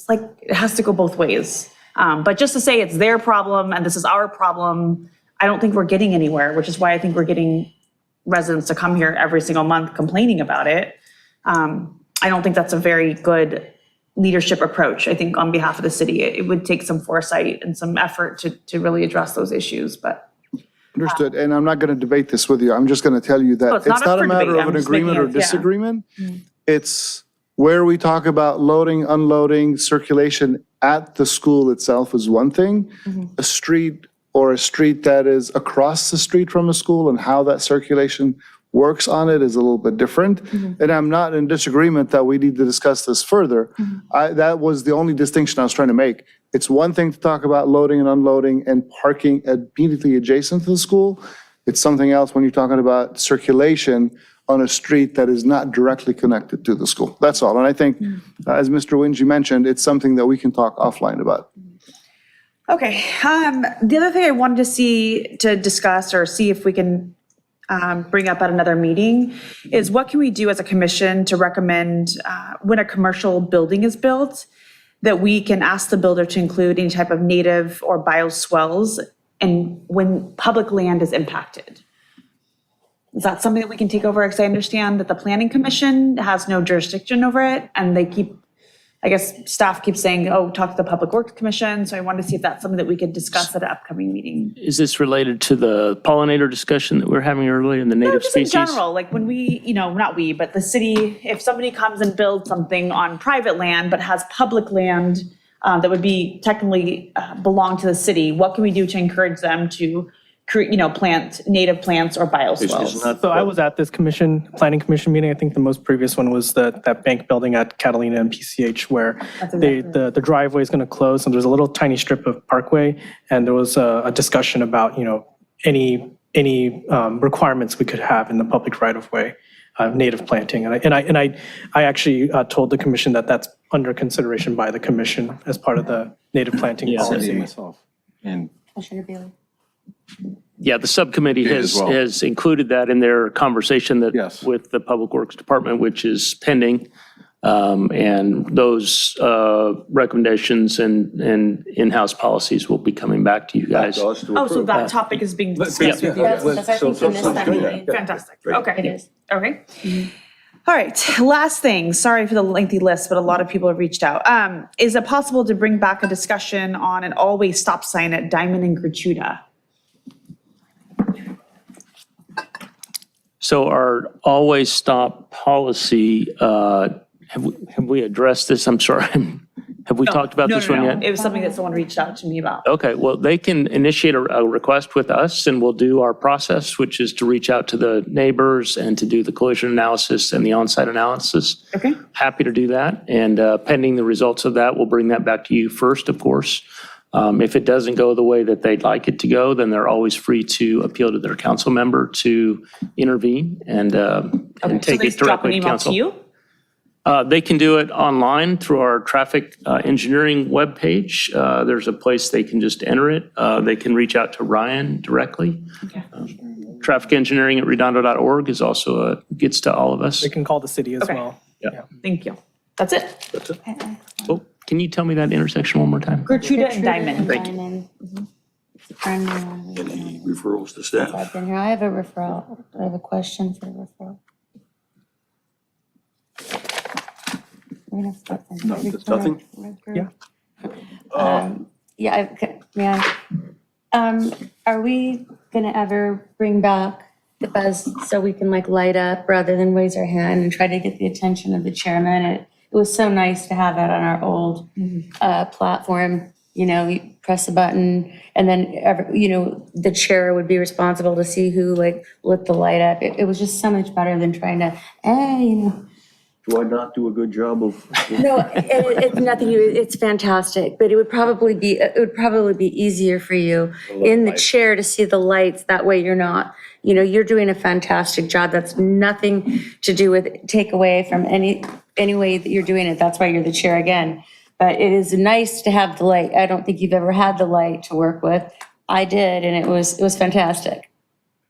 like, it has to go both ways. But just to say it's their problem and this is our problem, I don't think we're getting anywhere, which is why I think we're getting residents to come here every single month complaining about it. I don't think that's a very good leadership approach. I think on behalf of the city, it would take some foresight and some effort to really address those issues, but. Understood. And I'm not going to debate this with you. I'm just going to tell you that it's not a matter debate. of an I'm just making agreement or it- yeah. disagreement. It's where we talk about loading, unloading, circulation at the school itself is one thing. A street or a street that is across the street from a school and how that circulation works on it is a little bit different. And I'm not in disagreement that we need to discuss this further. That was the only distinction I was trying to make. It's one thing to talk about loading and unloading and parking immediately adjacent to the school. It's something else when you're talking about circulation on a street that is not directly connected to the school. That's all. And I think, as Mr. Wingy mentioned, it's something that we can talk offline about. Okay, the other thing I wanted to discuss or see if we can bring up at another meeting is what can we do as a commission to recommend when a commercial building is built, that we can ask the builder to include any type of native or bioswales and when public land is impacted. Is that something that we can take over? Because I understand that the planning commission has no jurisdiction over it, and they keep, I guess, staff keeps saying, oh, talk to the Public Works Commission. So I wanted to see if that's something that we could discuss at an upcoming meeting. Is this related to the pollinator discussion that we were having earlier in the native Just in species? general, like when we, not we, but the city, if somebody comes and builds something on private land but has public land that would be technically belong to the city, what can we do to encourage them to plant native plants or bioswales? So I was at this planning commission meeting. I think the most previous one was that bank building at Catalina and PCH where the driveway is going to close and there's a little tiny strip of parkway. And there was a discussion about, any requirements we could have in the public right of way, native planting. And I actually told the commission that that's under consideration by the commission as part of the native planting policy. Myself. And Commissioner Bailey. Yeah, the subcommittee as well. has included that in their conversation with the Public Works Department, which is pending. And those recommendations and in-house policies will be coming back to you guys. Oh, so that topic is being discussed with you. That's I think you missed that meeting. Fantastic. It Okay. is. Okay. All right. Last thing, sorry for the lengthy list, but a lot of people have reached out. Is it possible to bring back a discussion on an always stop sign at Diamond and Gratuita? So our always stop policy, have we addressed this? I'm sorry. Have we talked about this one yet? It was something that someone reached out to me about. Okay, well, they can initiate a request with us and we'll do our process, which is to reach out to the neighbors and to do the collision analysis and the on-site analysis. Okay. Happy to do that. And pending the results of that, we'll bring that back to you first, of course. If it doesn't go the way that they'd like it to go, then they're always free to appeal to their council member to intervene and take it directly to council. So they just drop an email to you? They can do it online through our traffic engineering webpage. There's a place they can just enter it. They can reach out to Ryan directly. Okay. Traffic engineering at redondo.org is also gets to all of us. They can call the city as well. Yeah. Thank you. That's it. Oh, can you tell me that intersection one more time? Gratuita and Diamond. Thank you. Diamond. Any referrals to staff? I've been here. I have a referral. I have a question for the referral. We're gonna start then. No, there's nothing? Yeah. Yeah, are we gonna ever bring back the buzz so we can like light up rather than raise our hand and try to get the attention of the chairman? It was so nice to have that on our old platform. You press a button and then, the chair would be responsible to see who like lit the light up. It was just so much better than trying to, Do I not do a good job of? No, it's nothing, it's fantastic, but it would probably be easier for you in the chair to see the lights. That way you're not, you're doing a fantastic job. That's nothing to do with, take away from any way that you're doing it. That's why you're the chair again. But it is nice to have the light. I don't think you've ever had the light to work with. I did, and it was fantastic.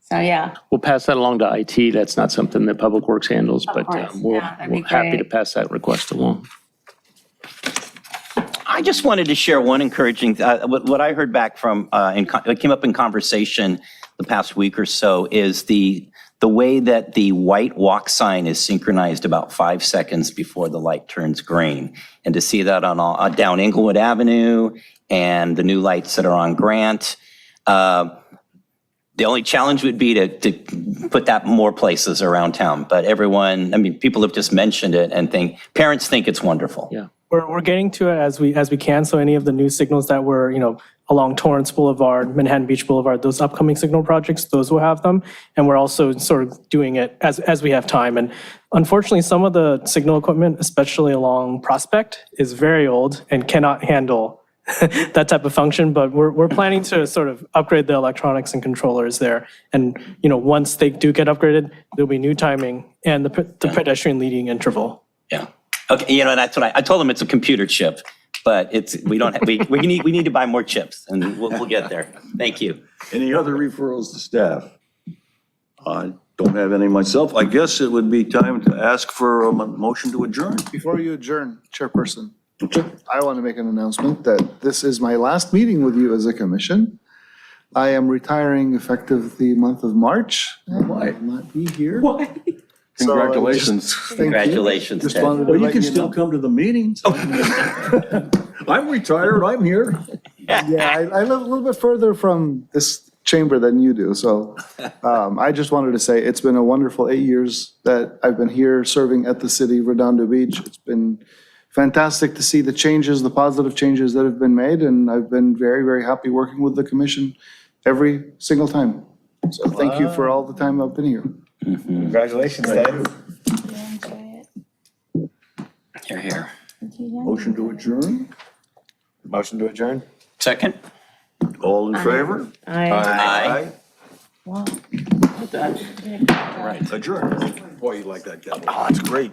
So, yeah. We'll pass that along to IT. That's not something that Public Works handles, but we're happy to pass that request along. I just wanted to share one encouraging, what I heard back from, it came up in conversation the past week or so, is the way that the white walk sign is synchronized about 5 seconds before the light turns green. And to see that on down Inglewood Avenue and the new lights that are on Grant, the only challenge would be to put that more places around town. But people have just mentioned it and parents think it's wonderful. Yeah. We're getting to it as we can. So any of the new signals that were, along Torrance Boulevard, Manhattan Beach Boulevard, those upcoming signal projects, those will have them. And we're also sort of doing it as we have time. And unfortunately, some of the signal equipment, especially along Prospect, is very old and cannot handle that type of function, but we're planning to sort of upgrade the electronics and controllers there. And, once they do get upgraded, there'll be new timing and the pedestrian leading interval. Yeah. Okay, and that's what I told them, it's a computer chip, but we need to buy more chips, and we'll get there. Thank you. Any other referrals to staff? I don't have any myself. I guess it would be time to ask for a motion to adjourn. Before you adjourn, Chairperson, I want to make an announcement that this is my last meeting with you as a commission. I am retiring effective the month of March. I will not be here. Why? Congratulations. Thank you. Congratulations, Just Ted. wanted to Well, you let can know. still come to the meetings. I'm retired, I'm here. Yeah, I live a little bit further from this chamber than you do, so I just wanted to say it's been a wonderful 8 years that I've been here serving at the city of Redondo Beach. It's been fantastic to see the changes, the positive changes that have been made, and I've been very, very happy working with the commission every single time. So thank you for all the time I've been here. Congratulations, Ted. Here. Motion to adjourn? Motion to adjourn? Second? All in favor? Aye. Right, adjourn. Boy, you like that, Kevin. Oh, that's great.